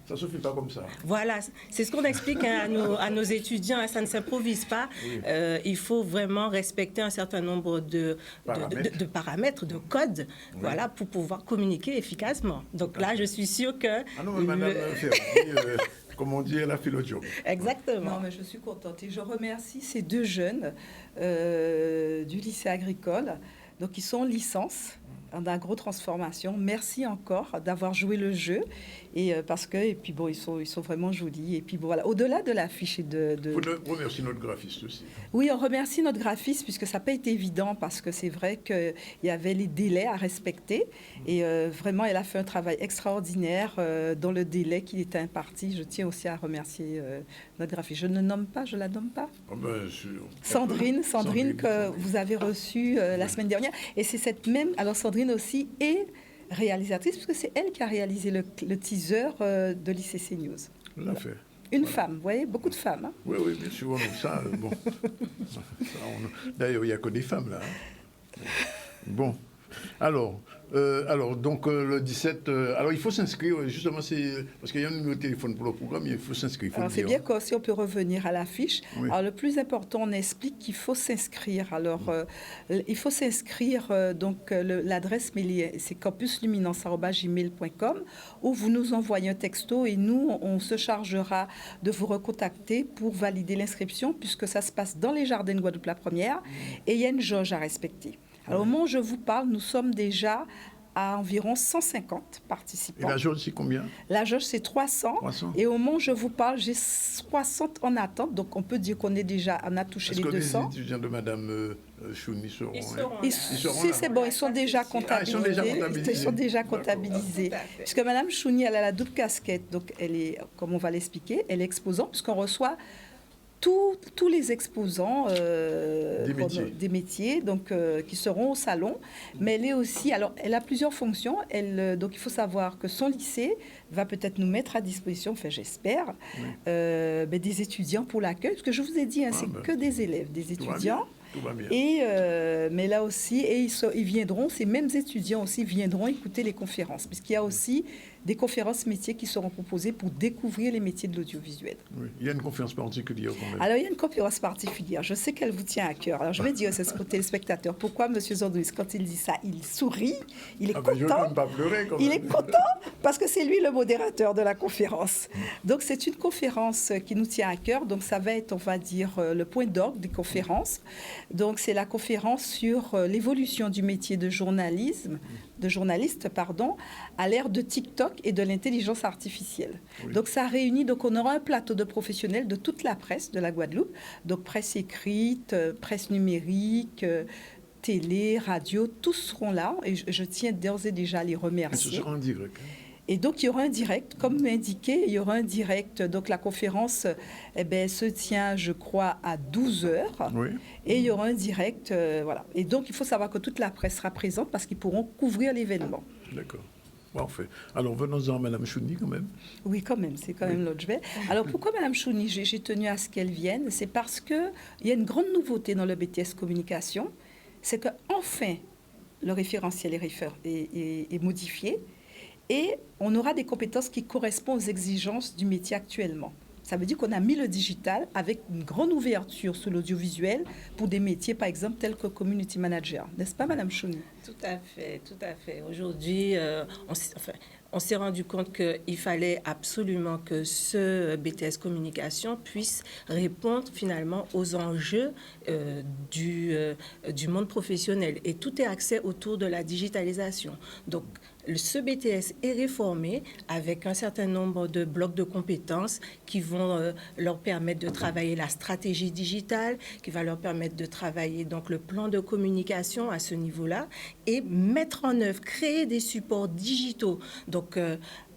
ça ne se fait pas comme ça. Voilà, c'est ce qu'on explique à nos étudiants. Ça ne s'improvise pas. Oui. Il faut vraiment respecter un certain nombre de paramètres, de codes, oui. Voilà, pour pouvoir communiquer efficacement. Donc là, je suis sûre que... Ah non, mais Madame comme on dit, elle a fait le job. Exactement. Non, mais je suis contente. Et je remercie ces deux jeunes du lycée agricole. Donc, ils sont en licence en agro-transformation. Merci encore d'avoir joué le jeu. Et parce que, et puis bon, ils sont vraiment jolis. Et puis bon, voilà, au-delà de l'affiche et Vous remerciez notre graphiste aussi. Oui, on remercie notre graphiste puisque ça n'a pas été évident parce que c'est vrai qu'il y avait les délais à respecter. Et vraiment, elle a fait un travail extraordinaire dans le délai qui était imparti. Je tiens aussi à remercier notre graphiste. Je ne nomme pas, je la nomme pas. Oh ben, Sandrine, que vous avez reçue la semaine dernière. Et c'est cette même... Alors Sandrine aussi est réalisatrice, parce que c'est elle qui a réalisé le teaser de l'ICC News. Voilà. Fait. Une femme, vous voyez, beaucoup de femmes. Hein. Oui, oui, bien sûr, ça, bon. D'ailleurs, il n'y a que des femmes, là. Hein. Bon, alors, donc, le 17... alors, il faut s'inscrire, justement, parce qu'il y a un numéro de téléphone pour le programme, il faut s'inscrire. Alors, c'est bien qu'aussi, on peut revenir à l'affiche. Oui. Alors, le plus important, on explique qu'il faut s'inscrire. Alors, il faut s'inscrire, donc, l'adresse mail, c'est campusluminance@gmail.com, où vous nous envoyez un texto et nous, on se chargera de vous recontacter pour valider l'inscription, puisque ça se passe dans les jardins de Guadeloupe la première, et il y a une jauge à respecter. Alors, au moment où je vous parle, nous sommes déjà à environ 150 participants. Et la jauge, c'est combien? La jauge, c'est 300. Et au moment où je vous parle, j'ai 60 en attente. Donc, on peut dire qu'on est déjà, on a touché les 200. Est-ce que les étudiants de Mme Chouni seront là? Si, c'est bon, ils sont déjà comptabilisés. Ils sont déjà comptabilisés. Puisque Mme Chouni, elle a la double casquette. Donc, elle est, comme on va l'expliquer, elle est exposante, puisqu'on reçoit tous les exposants des métiers donc, qui seront au salon. Mais elle est aussi... Alors, elle a plusieurs fonctions. Donc, il faut savoir que son lycée va peut-être nous mettre à disposition, enfin, j'espère, des étudiants pour l'accueil. Ce que je vous ai dit, c'est que des élèves, des étudiants. Tout va bien. Mais là aussi, ils viendront, ces mêmes étudiants aussi viendront écouter les conférences, puisqu'il y a aussi des conférences métiers qui seront proposées pour découvrir les métiers de l'audiovisuel. Oui. Il y a une conférence particulière quand même. Alors, il y a une conférence particulière. Je sais qu'elle vous tient à cœur. Alors, je vais dire à ces téléspectateurs pourquoi M. Zandouis, quand il dit ça, il sourit, il est content. Je ne vais même pas pleurer quand même. Il est content parce que c'est lui le modérateur de la conférence. Donc, c'est une conférence qui nous tient à cœur. Donc, ça va être, on va dire, le point d'orgue des conférences. Donc, c'est la conférence sur l'évolution du métier de journaliste, à l'ère de TikTok et de l'intelligence artificielle. Oui. Donc, ça réunit, donc on aura un plateau de professionnels de toute la presse de la Guadeloupe, donc presse écrite, presse numérique, télé, radio, tous seront là et je tiens d'ores et déjà à les remercier. Et ce sera en direct. Et donc, il y aura un direct, comme indiqué, il y aura un direct. Donc, la conférence se tient, je crois, à 12h. Oui. Et il y aura un direct, voilà. Et donc, il faut savoir que toute la presse sera présente parce qu'ils pourront couvrir l'événement. D'accord. Parfait. Alors, venons-en à Mme Chouni, quand même. Oui, quand même, c'est quand même l'autre chevet. Alors, pourquoi Mme Chouni, j'ai tenu à ce qu'elle vienne? C'est parce qu'il y a une grande nouveauté dans le BTS Communication, c'est qu'enfin, le référentiel est modifié. Et on aura des compétences qui correspondent aux exigences du métier actuellement. Ça veut dire qu'on a mis le digital avec une grande ouverture sur l'audiovisuel pour des métiers, par exemple, tels que community manager. N'est-ce pas, Mme Chouni? Tout à fait, tout à fait. Aujourd'hui, on s'est rendu compte qu'il fallait absolument que ce BTS Communication puisse répondre finalement aux enjeux du monde professionnel. Et tout est axé autour de la digitalisation. Donc, ce BTS est réformé avec un certain nombre de blocs de compétences qui vont leur permettre de travailler la stratégie digitale, qui va leur permettre de travailler donc le plan de communication à ce niveau-là et mettre en œuvre, créer des supports digitaux. Donc,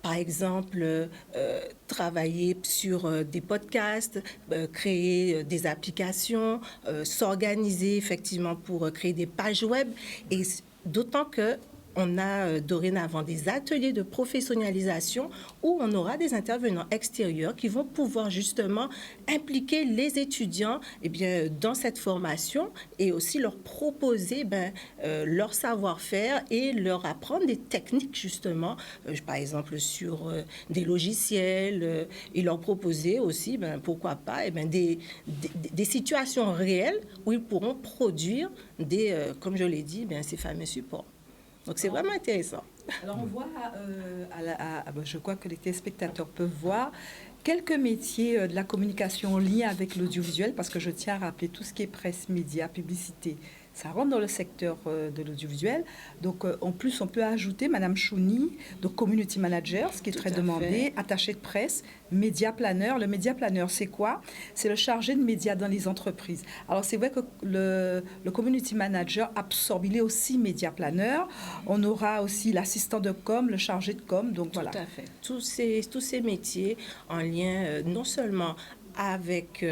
par exemple, travailler sur des podcasts, créer des applications, s'organiser effectivement pour créer des pages web. Et d'autant que on a dorénavant des ateliers de professionnalisation où on aura des intervenants extérieurs qui vont pouvoir justement impliquer les étudiants dans cette formation et aussi leur proposer leur savoir-faire et leur apprendre des techniques justement, par exemple sur des logiciels et leur proposer aussi, pourquoi pas, des situations réelles où ils pourront produire comme je l'ai dit, ces fameux supports. Donc, c'est vraiment intéressant. Alors, on voit, je crois que les téléspectateurs peuvent voir quelques métiers de la communication en lien avec l'audiovisuel, parce que je tiens à rappeler tout ce qui est presse, médias, publicité. Ça rentre dans le secteur de l'audiovisuel. Donc, en plus, on peut ajouter Mme Chouni, donc community manager, ce qui est très demandé, attaché de presse, média planeur. Le média planeur, c'est quoi? C'est le chargé de médias dans les entreprises. Alors, c'est vrai que le community manager absorbe, il est aussi média planeur. On aura aussi l'assistant de com, le chargé de com. Donc, voilà. Tout à fait. Tous ces métiers en lien non seulement avec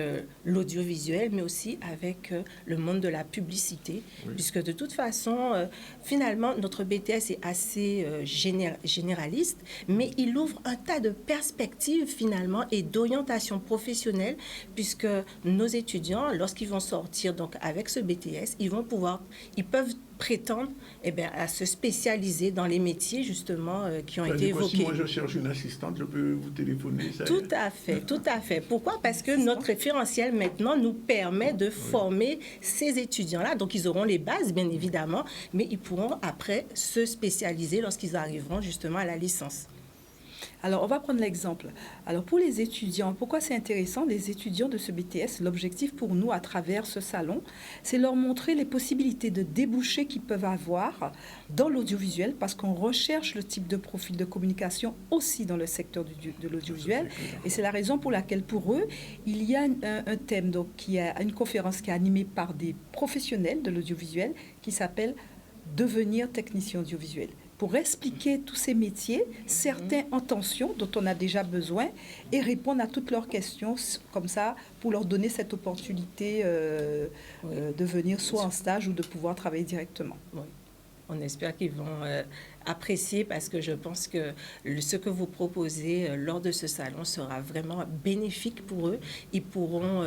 l'audiovisuel, mais aussi avec le monde de la publicité, puisque de toute façon, finalement, notre BTS est assez généraliste, mais il ouvre un tas de perspectives, finalement, et d'orientation professionnelle, puisque nos étudiants, lorsqu'ils vont sortir donc, avec ce BTS, ils peuvent prétendent à se spécialiser dans les métiers justement qui ont été évoqués. Si moi je cherche une assistante, je peux vous téléphoner. Tout à fait. Pourquoi? Parce que notre référentiel maintenant nous permet de former ces étudiants-là. Donc ils auront les bases bien évidemment, mais ils pourront après se spécialiser lorsqu'ils arriveront justement à la licence. Alors, on va prendre l'exemple. Alors, pour les étudiants, pourquoi c'est intéressant? Les étudiants de ce BTS, l'objectif pour nous, à travers ce salon, c'est leur montrer les possibilités de débouchés qu'ils peuvent avoir dans l'audiovisuel, parce qu'on recherche le type de profil de communication aussi dans le secteur de l'audiovisuel. Et c'est la raison pour laquelle, pour eux, il y a un thème, donc, qui a une conférence qui est animée par des professionnels de l'audiovisuel qui s'appelle « Devenir technicien audiovisuel ». Pour expliquer tous ces métiers, certains en tension dont on a déjà besoin et répondre à toutes leurs questions comme ça pour leur donner cette opportunité de venir soit en stage ou de pouvoir travailler directement. Oui. On espère qu'ils vont apprécier parce que je pense que ce que vous proposez lors de ce salon sera vraiment bénéfique pour eux. Ils pourront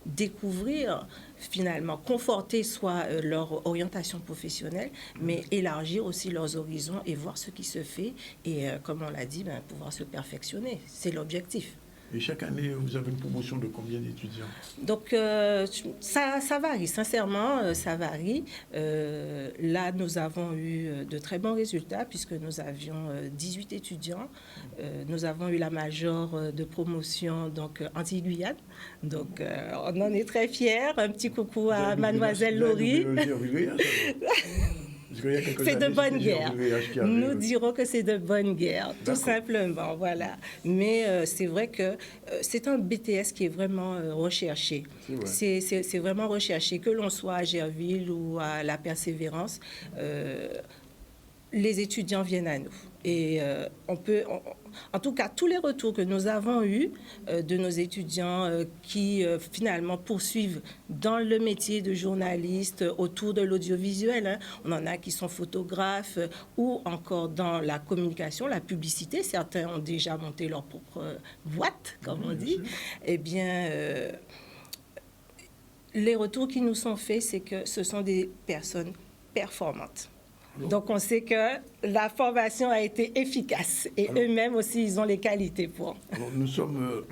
découvrir, finalement, conforter soit leur orientation professionnelle, mais élargir aussi leurs horizons et voir ce qui se fait et, comme on l'a dit, pouvoir se perfectionner. C'est l'objectif. Et chaque année, vous avez une promotion de combien d'étudiants? Donc, ça varie, sincèrement, ça varie. Là, nous avons eu de très bons résultats puisque nous avions 18 étudiants. Nous avons eu la majeure de promotion donc Antilles-Guyane. Donc, on en est très fiers. Un petit coucou à mademoiselle Laurie. C'est de bonne guerre. Nous dirons que c'est de bonne guerre, tout simplement, voilà. Mais c'est vrai que c'est un BTS qui est vraiment recherché. C'est vraiment recherché, que l'on soit à Gerville ou à la Persévérance. Les étudiants viennent à nous. Et en tout cas, tous les retours que nous avons eus de nos étudiants qui finalement poursuivent dans le métier de journaliste autour de l'audiovisuel, hein. On en a qui sont photographes ou encore dans la communication, la publicité. Certains ont déjà monté leur propre boîte, comme on dit. Eh bien, les retours qui nous sont faits, c'est que ce sont des personnes performantes. Donc, on sait que la formation a été efficace et eux-mêmes aussi, ils ont les qualités pour. Alors, nous sommes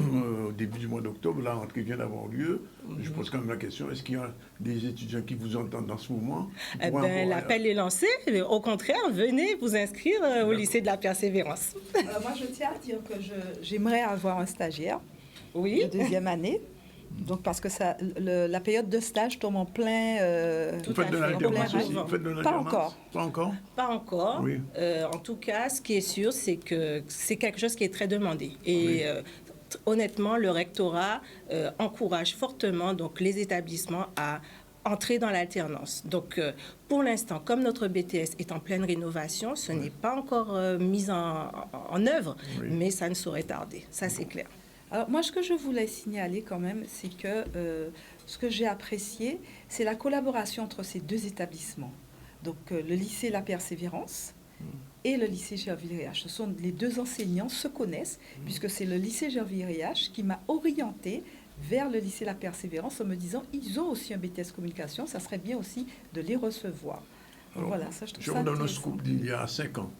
au début du mois d'octobre, la rentrée vient d'avoir lieu. Je pose quand même la question, est-ce qu'il y a des étudiants qui vous entendent dans ce moment? L'appel est lancé. Au contraire, venez vous inscrire au lycée de la Persévérance. Alors, moi, je tiens à dire que j'aimerais avoir un stagiaire de deuxième année. Donc, parce que la période de stage tombe en plein... Vous faites de l'alternance aussi? Pas encore. Pas encore? Pas encore. Oui. En tout cas, ce qui est sûr, c'est que c'est quelque chose qui est très demandé. Et honnêtement, le rectorat encourage fortement donc, les établissements à entrer dans l'alternance. Donc, pour l'instant, comme notre BTS est en pleine rénovation, ce n'est pas encore mis en œuvre, mais ça ne saurait tarder. Ça, c'est clair. Alors, moi, ce que je voulais signaler quand même, c'est que ce que j'ai apprécié, c'est la collaboration entre ces deux établissements. Donc, le lycée La Persévérance et le lycée Gerville-Riache. Ce sont les deux enseignants se connaissent, puisque c'est le lycée Gerville-Riache qui m'a orienté vers le lycée La Persévérance en me disant ils ont aussi un BTS communication, ça serait bien aussi de les recevoir. Alors, voilà, ça, je trouve ça intéressant. Dans notre scoop d'il y a 5 ans,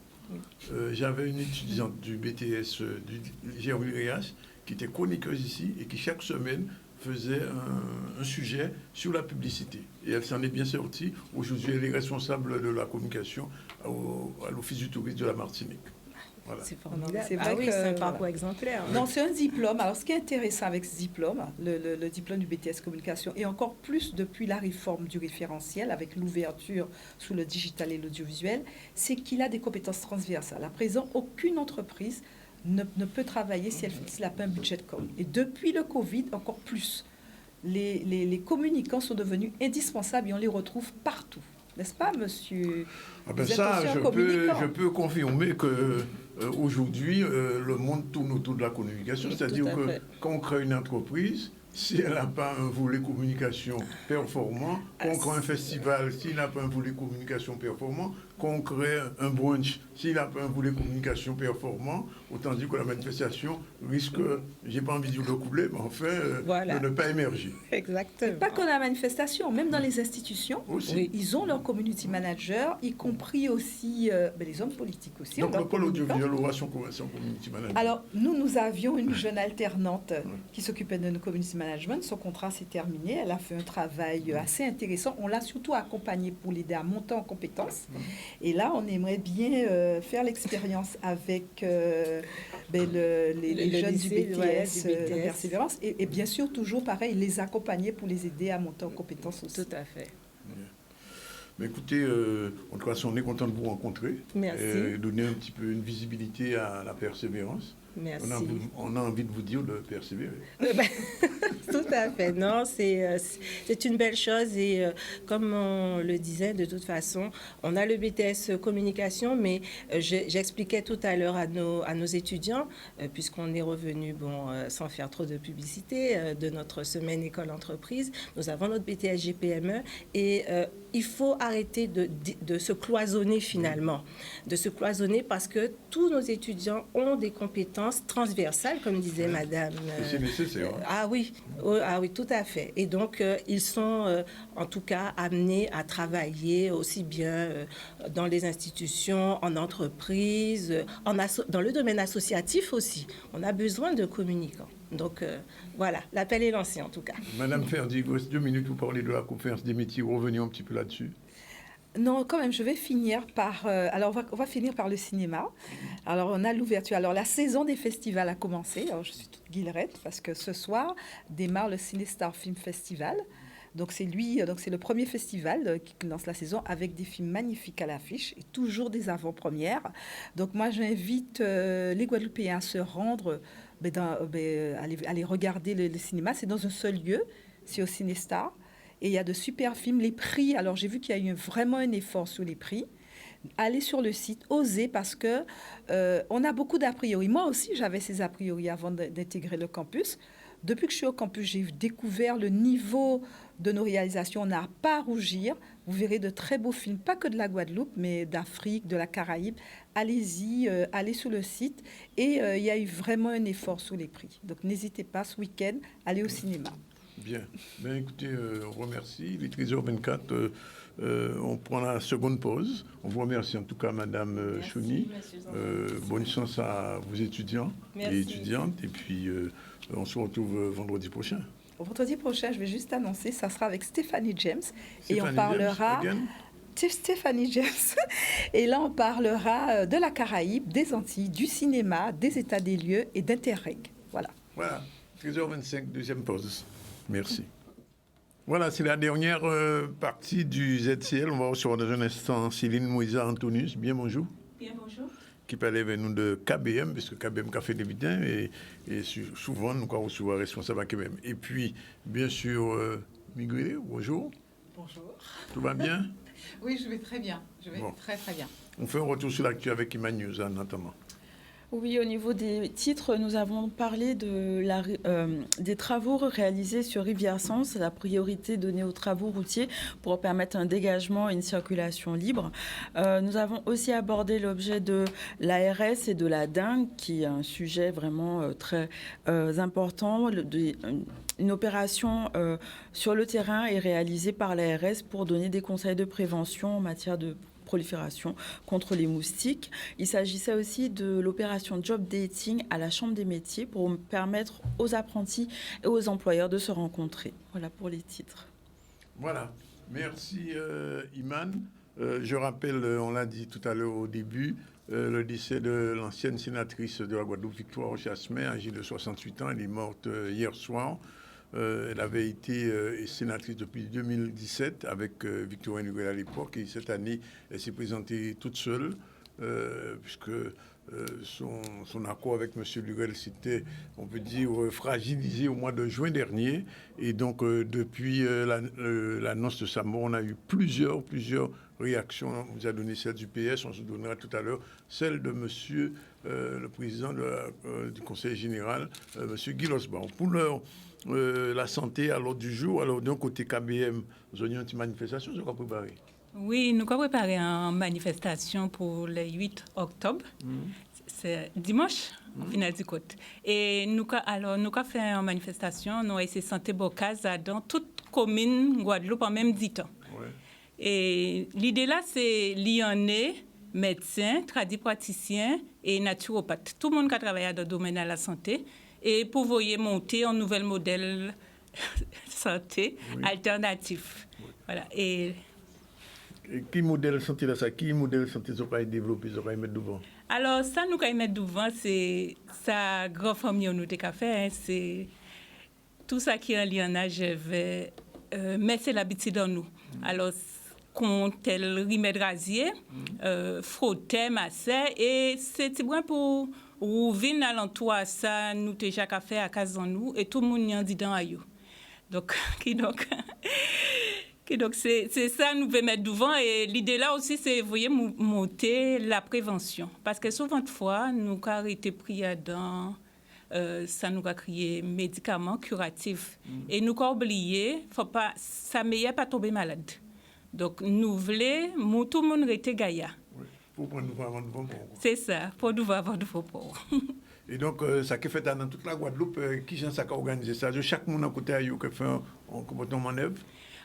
j'avais une étudiante du BTS du Gerville-Riache qui était chroniqueuse ici et qui chaque semaine faisait un sujet sur la publicité. Et elle s'en est bien sortie. Aujourd'hui, elle est responsable de la communication à l'Office du tourisme de la Martinique. Voilà. C'est formidable. C'est vrai que c'est un parcours exemplaire. Non, c'est un diplôme. Alors, ce qui est intéressant avec ce diplôme, le diplôme du BTS Communication, et encore plus depuis la réforme du référentiel, avec l'ouverture sous le digital et l'audiovisuel, c'est qu'il a des compétences transversales. À présent, aucune entreprise ne peut travailler si elle n'a pas un budget de com. Et depuis le Covid, encore plus. Les communicants sont devenus indispensables et on les retrouve partout. N'est-ce pas, monsieur? Ça, je peux confirmer qu'aujourd'hui, le monde tourne autour de la communication. C'est-à-dire que quand on crée une entreprise, si elle n'a pas un volet communication performant, qu'on crée un festival, s'il n'a pas un volet communication performant, qu'on crée un brunch, s'il n'a pas un volet communication performant, autant dire que la manifestation risque, j'ai pas envie de dire le couler, mais enfin, de ne pas émerger. Exactement. Et pas que la manifestation, même dans les institutions, ils ont leur community manager, y compris aussi les hommes politiques aussi. Donc le pôle audiovisuel aura son community manager. Alors, nous avions une jeune alternante qui s'occupait de nos community management. Son contrat s'est terminé. Elle a fait un travail assez intéressant. On l'a surtout accompagnée pour l'aider à monter en compétences. Et là, on aimerait bien faire l'expérience avec les jeunes du BTS, la Persévérance. Et bien sûr, toujours pareil, les accompagner pour les aider à monter en compétences aussi. Tout à fait. Mais écoutez, en tout cas, on est content de vous rencontrer. Merci. Et donner un petit peu une visibilité à la Persévérance. Merci. On a envie de vous dire de persévérer. Tout à fait. Non, c'est une belle chose et comme on le disait, de toute façon, on a le BTS communication, mais j'expliquais tout à l'heure à nos étudiants, puisqu'on est revenu, sans faire trop de publicité, de notre semaine école-entreprise, nous avons notre BTS GPME et il faut arrêter de se cloisonner finalement, de se cloisonner parce que tous nos étudiants ont des compétences compétences transversales, comme disait Madame. C'est nécessaire. Ah oui, tout à fait. Et donc, ils sont en tout cas amenés à travailler aussi bien dans les institutions, en entreprise, dans le domaine associatif aussi. On a besoin de communicants. Donc voilà, l'appel est lancé en tout cas. Madame Ferdi, il vous reste 2 minutes pour parler de la conférence des métiers. Revenons un petit peu là-dessus. Non, quand même, je vais finir par... alors, on va finir par le cinéma. Alors, on a l'ouverture. Alors, la saison des festivals a commencé. Alors, je suis toute guillerette parce que ce soir démarre le CinéStar Film Festival. Donc, c'est le premier festival qui lance la saison avec des films magnifiques à l'affiche et toujours des avant-premières. Donc, moi, j'invite les Guadeloupéens à se rendre, aller regarder le cinéma. C'est dans un seul lieu, c'est au CinéStar. Et il y a de super films. Les prix, alors j'ai vu qu'il y a eu vraiment un effort sur les prix. Allez sur le site, osez, parce que on a beaucoup d'a priori. Moi aussi, j'avais ces a priori avant d'intégrer le campus. Depuis que je suis au campus, j'ai découvert le niveau de nos réalisations. On n'a pas à rougir. Vous verrez de très beaux films, pas que de la Guadeloupe, mais d'Afrique, de la Caraïbe. Allez-y, allez sur le site. Et il y a eu vraiment un effort sur les prix. Donc n'hésitez pas, ce week-end, allez au cinéma. Bien. Ben, écoutez, on remercie. Il est 13h24. On prend la seconde pause. On vous remercie en tout cas, Madame Chouni. Bonne chance à vos étudiants et étudiantes. Et puis, on se retrouve vendredi prochain. Vendredi prochain, je vais juste annoncer, ça sera avec Stéphanie James. Et on parlera... Stéphanie James. Et là, on parlera de la Caraïbe, des Antilles, du cinéma, des états des lieux et d'Interreg. Voilà. Voilà. 13h25, deuxième pause. Merci. Voilà, c'est la dernière partie du ZCL. On va recevoir dans un instant Céline Moïsa Antonius. Bien bonjour. Bien bonjour. Qui parlait avec nous de KBM, parce que KBM a fait des bidins et souvent nous avons recevoir responsable à KBM. Et puis, bien sûr, Miguel, bonjour. Bonjour. Tout va bien? Oui, je vais très bien. Je vais très très bien. On fait un retour sur l'actu avec Iman News notamment. Oui, au niveau des titres, nous avons parlé des travaux réalisés sur Rivière-Sens, la priorité donnée aux travaux routiers pour permettre un dégagement et une circulation libre. Nous avons aussi abordé l'objet de l'ARS et de la dengue, qui est un sujet vraiment très important. Une opération sur le terrain est réalisée par l'ARS pour donner des conseils de prévention en matière de prolifération contre les moustiques. Il s'agissait aussi de l'opération Job Dating à la Chambre des métiers pour permettre aux apprentis et aux employeurs de se rencontrer. Voilà pour les titres. Voilà. Merci Iman. Je rappelle, on l'a dit tout à l'heure au début, le décès de l'ancienne sénatrice de la Guadeloupe, Victoire Chassemet, âgée de 68 ans. Elle est morte hier soir. Elle avait été sénatrice depuis 2017 avec Victorine Huguel à l'époque. Et cette année, elle s'est présentée toute seule, puisque son accord avec M. Huguel s'était, on peut dire, fragilisé au mois de juin dernier. Et donc, depuis l'annonce de sa mort, on a eu plusieurs réactions. On vous a donné celle du PS, on se donnera tout à l'heure celle de M. Le président du Conseil général, M. Guy Losban. Pour la santé à l'ordre du jour. Alors, d'un côté KBM, nous avons une manifestation, nous avons préparé. Oui, nous avons préparé une manifestation pour le 8 octobre. C'est dimanche, au final du côte. Et nous avons fait une manifestation, nous avons essayé de santé Bocaz dans toute commune Guadeloupe en même 10 temps. Ouais. Et l'idée là, c'est lyonnais, médecins, tradipraticiens et naturopathes. Tout le monde qui a travaillé dans le domaine de la santé. Et pour voyer monter un nouvel modèle santé alternatif. Oui. Voilà. Et qui modèle santé là, ça? Qui modèle santé ça va développer, ça va mettre devant? Alors ça nous va mettre devant, c'est ça grand famille nous t'ai fait, c'est tout ça qui est en lien je vais mettre l'habitude dans nous. Alors qu'on tel remède rasier, frotter, masser et c'est bon pour ou vin alentour ça nous déjà qu'a fait à case en nous et tout le monde y en dit dans ayo. Donc c'est ça nous veut mettre devant et l'idée là aussi c'est voyez monter la prévention parce que souvent de fois nous avons été pris dans ça nous a créé médicaments curatifs et nous avons oublié faut pas ça meilleur pas tomber malade. Donc nous voulons tout le monde rester gaillard. Pour prendre nous avant de vos. C'est ça, pour nous avoir de vos pauvres. Et donc, ça qui est fait dans toute la Guadeloupe, qui gens ça qui a organisé ça? Chaque monde à côté de qui fait un comportement manœuvre?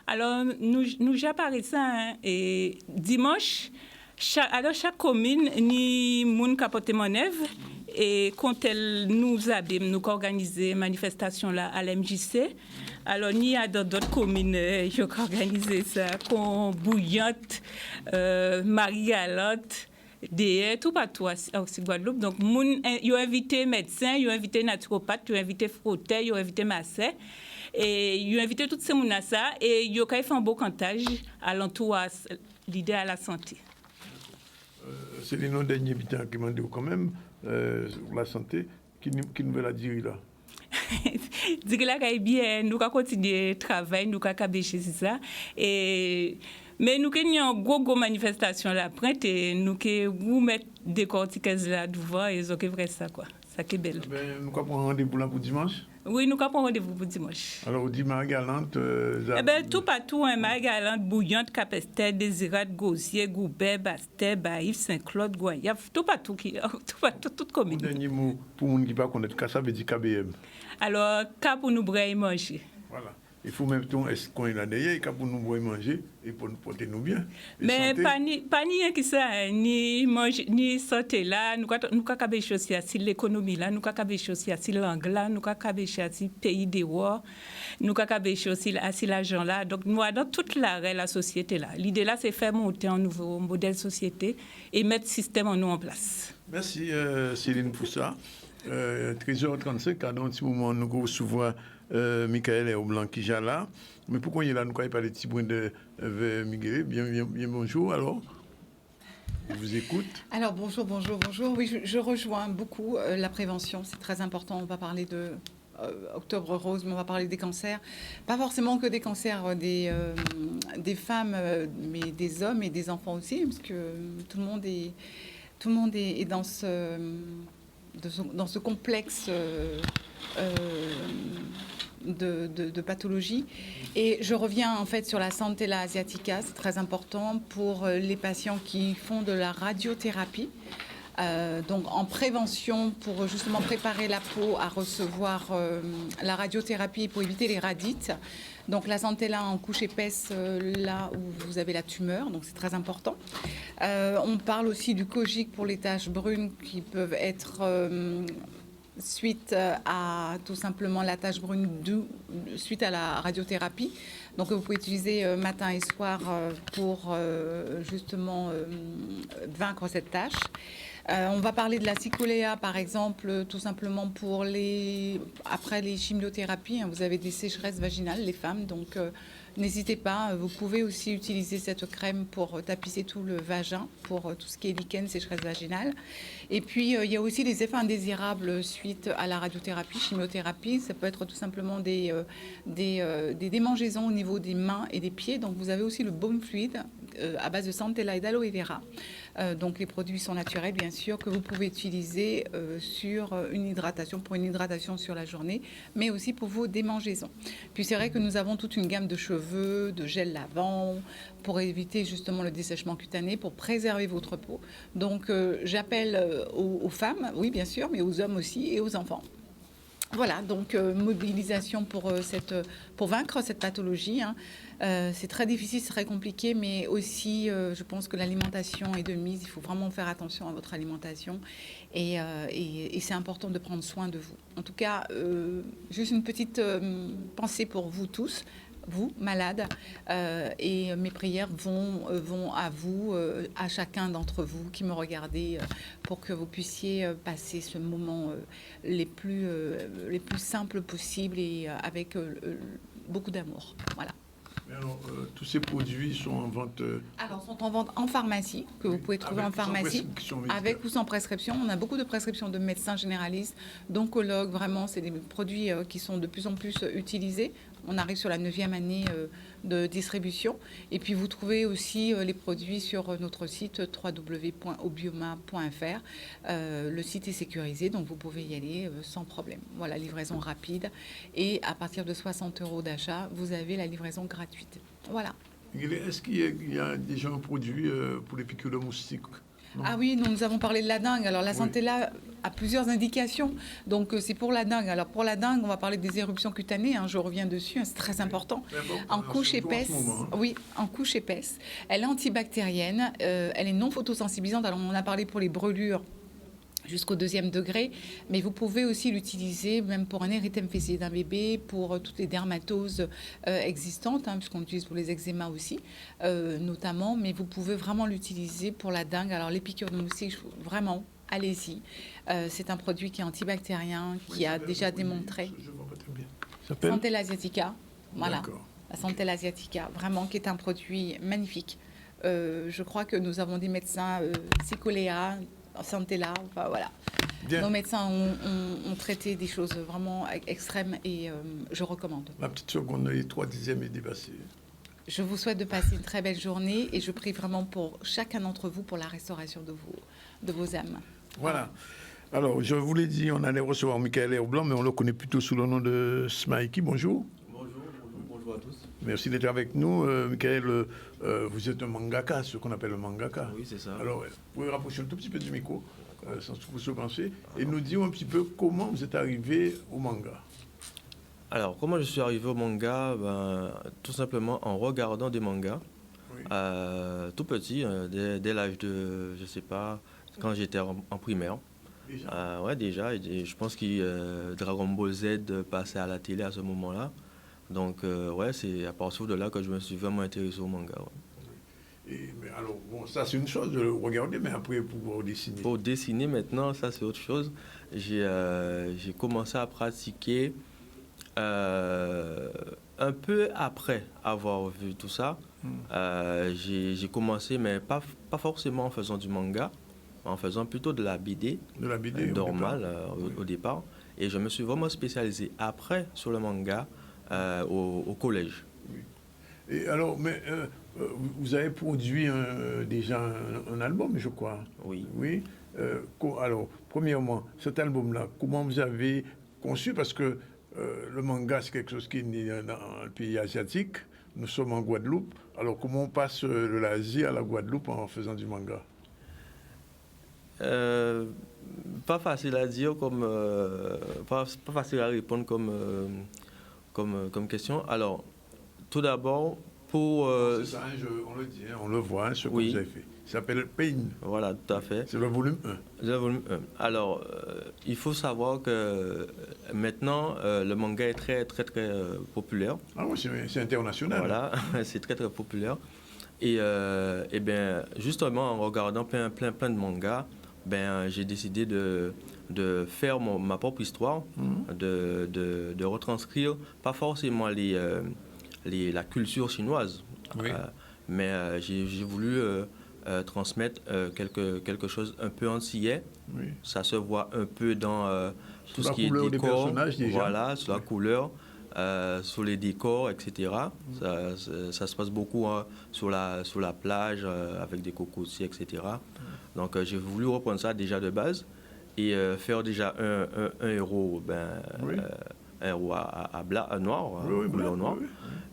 Alors, nous j'apparais ça, hein, et dimanche, chaque commune, ni moun capote manœuvre, et quand elle nous abîme, nous organisé manifestation là à l'MJC. Alors, il y a d'autres communes qui ont organisé ça, comme Bouillante, Marie-Galante, tout partout aussi Guadeloupe. Donc, ils ont invité médecins, ils ont invité naturopathes, ils ont invité frotteurs, ils ont invité masseurs. Et ils ont invité toutes ces gens à ça. Et ils ont fait un beau cantage à l'entour de l'idée à la santé. C'est les noms derniers habitants qui m'ont dit quand même, sur la santé, qui nous veut la dire là. Dire là qu'il bien, nous allons continuer le travail, nous allons cacher ça. Mais nous avons une grosse manifestation là, prête, et nous allons mettre des cortiquaises là devant, et c'est vrai ça, quoi. Ça qui est belle. Nous allons prendre rendez-vous là pour dimanche? Oui, nous allons prendre rendez-vous pour dimanche. Alors, vous dites Marie-Galante, tout partout, hein, Marie-Galante, Bouillante, Capestel, Désirade, Gauzier, Goubert, Bastet, Baïf, Saint-Claude, Goyave, tout partout, toute commune. Dernier mot pour les gens qui ne connaissent pas comment ça veut dire KBM. Alors, K pour nous boire et manger. Voilà. Il faut même temps est-ce qu'on est là derrière, pour nous boire et manger et pour nous porter nous bien. Mais pas ni qui ça, ni manger, ni sortir là, nous avons choisi sur l'économie là, nous avons choisi sur langue là, nous avons choisi sur pays des rois, nous avons choisi sur l'argent là. Donc nous dans toute la société là. L'idée là, c'est faire monter un nouveau modèle de société et mettre le système en place. Merci Céline pour ça. 13h35, à un petit moment, nous recevons Michael et Aublanc qui est là. Mais pourquoi il est là? Nous n'avons pas les petits bruits de Miguel. Bien bonjour alors. Je vous écoute. Alors bonjour. Oui, je rejoins beaucoup la prévention, c'est très important. On va parler de Octobre Rose, mais on va parler des cancers. Pas forcément que des cancers des femmes, mais des hommes et des enfants aussi, parce que tout le monde est dans ce complexe de pathologie. Et je reviens en fait sur la Santella asiatica, c'est très important pour les patients qui font de la radiothérapie. Donc en prévention pour justement préparer la peau à recevoir la radiothérapie pour éviter les radites. Donc la Santella en couche épaisse là où vous avez la tumeur, donc c'est très important. On parle aussi du Kojic pour les taches brunes qui peuvent être suite à tout simplement la tache brune suite à la radiothérapie. Donc vous pouvez utiliser matin et soir pour justement vaincre cette tache. On va parler de la cicoléa, par exemple, tout simplement pour après les chimiothérapies. Vous avez des sécheresses vaginales, les femmes, donc n'hésitez pas. Vous pouvez aussi utiliser cette crème pour tapisser tout le vagin, pour tout ce qui est lichen, sécheresse vaginale. Et puis, il y a aussi des effets indésirables suite à la radiothérapie, chimiothérapie. Ça peut être tout simplement des démangeaisons au niveau des mains et des pieds. Donc, vous avez aussi le baume fluide à base de Santella et d'aloe vera. Donc les produits sont naturels, bien sûr, que vous pouvez utiliser pour une hydratation sur la journée, mais aussi pour vos démangeaisons. Puis c'est vrai que nous avons toute une gamme de cheveux, de gel lavant, pour éviter justement le dessèchement cutané, pour préserver votre peau. Donc j'appelle aux femmes, oui bien sûr, mais aux hommes aussi et aux enfants. Voilà, donc mobilisation pour vaincre cette pathologie. C'est très difficile, c'est très compliqué, mais aussi je pense que l'alimentation est de mise. Il faut vraiment faire attention à votre alimentation et c'est important de prendre soin de vous. En tout cas, juste une petite pensée pour vous tous, vous, malades, et mes prières vont à vous, à chacun d'entre vous qui me regardez, pour que vous puissiez passer ce moment les plus simples possibles et avec beaucoup d'amour. Voilà. Alors, tous ces produits sont en vente Alors, sont en vente en pharmacie, que vous pouvez trouver en pharmacie, avec ou sans prescription. On a beaucoup de prescriptions de médecins généralistes, d'oncologues. Vraiment, c'est des produits qui sont de plus en plus utilisés. On arrive sur la 9e année de distribution. Et puis, vous trouvez aussi les produits sur notre site www.obioma.fr. Le site est sécurisé, donc vous pouvez y aller sans problème. Voilà, livraison rapide. Et à partir de 60 € d'achat, vous avez la livraison gratuite. Voilà. Est-ce qu'il y a déjà un produit pour les piqûres de moustiques? Ah oui, nous avons parlé de la dengue. Alors la Santella à plusieurs indications. Donc, c'est pour la dengue. Alors, pour la dengue, on va parler des éruptions cutanées. Je reviens dessus, c'est très important. En couche épaisse, oui, en couche épaisse. Elle est antibactérienne, elle est non photosensibilisante. Alors, on en a parlé pour les brûlures jusqu'au 2e degré, mais vous pouvez aussi l'utiliser même pour un érythème fessier d'un bébé, pour toutes les dermatoses existantes, puisqu'on l'utilise pour les eczémas aussi, notamment, mais vous pouvez vraiment l'utiliser pour la dengue. Alors les piqûres de moustiques, vraiment, allez-y. C'est un produit qui est antibactérien, qui a déjà démontré. Je vois pas très bien. Centella asiatica, voilà. La Centella asiatica, vraiment, qui est un produit magnifique. Je crois que nous avons des médecins, Cicolea, Centella, enfin voilà. Bien. Nos médecins ont traité des choses vraiment extrêmes et je recommande. La petite seconde, les 3 dixièmes est dépassée. Je vous souhaite de passer une très belle journée et je prie vraiment pour chacun d'entre vous pour la restauration de vos âmes. Voilà. Alors, je vous l'ai dit, on allait recevoir Michael Herblanc, mais on le connaît plutôt sous le nom de Smikey. Bonjour. Bonjour à tous. Merci d'être avec nous. Michael, vous êtes un mangaka, ce qu'on appelle un mangaka. Oui, c'est ça. Alors, vous pouvez rapprocher un tout petit peu du micro, sans vous se penser, et nous dire un petit peu comment vous êtes arrivé au manga. Alors, comment je suis arrivé au manga? Tout simplement en regardant des mangas. Oui. Tout petit, dès l'âge de, je sais pas, quand j'étais en primaire. Déjà. Ouais, déjà. Et je pense que Dragon Ball Z passait à la télé à ce moment-là. Donc, ouais, c'est à partir de là que je me suis vraiment intéressé au manga. Ouais. Mais alors, bon, ça c'est une chose de le regarder, mais après, pour dessiner. Pour dessiner maintenant, ça c'est autre chose. J'ai commencé à pratiquer un peu après avoir vu tout ça. J'ai commencé, mais pas forcément en faisant du manga, en faisant plutôt de la BD. De la BD normale au départ. Et je me suis vraiment spécialisé après sur le manga. Au collège. Oui. Et alors, mais vous avez produit déjà un album, je crois. Oui. Oui. Alors, premièrement, cet album-là, comment vous avez conçu? Parce que le manga, c'est quelque chose qui est né dans le pays asiatique. Nous sommes en Guadeloupe. Alors, comment on passe de l'Asie à la Guadeloupe en faisant du manga? Pas facile à dire, pas facile à répondre comme question. Alors, tout d'abord, pour... c'est ça, on le dit, on le voit, ce que vous avez fait. Il s'appelle Pain. Voilà, tout à fait. C'est le volume 1. Le volume 1. Alors, il faut savoir que maintenant, le manga est très, très, très populaire. Ah oui, c'est international. Voilà, c'est très, très populaire. Et bien, justement, en regardant plein de mangas, j'ai décidé de faire ma propre histoire, de retranscrire, pas forcément la culture chinoise, mais j'ai voulu transmettre quelque chose un peu antillais. Oui. Ça se voit un peu dans tout ce qui est décor, voilà, sur la couleur, sur les décors, etc. Ça se passe beaucoup sur la plage avec des cocotiers, etc. Donc j'ai voulu reprendre ça déjà de base et faire déjà un héros, un héros à noir, couleur noire.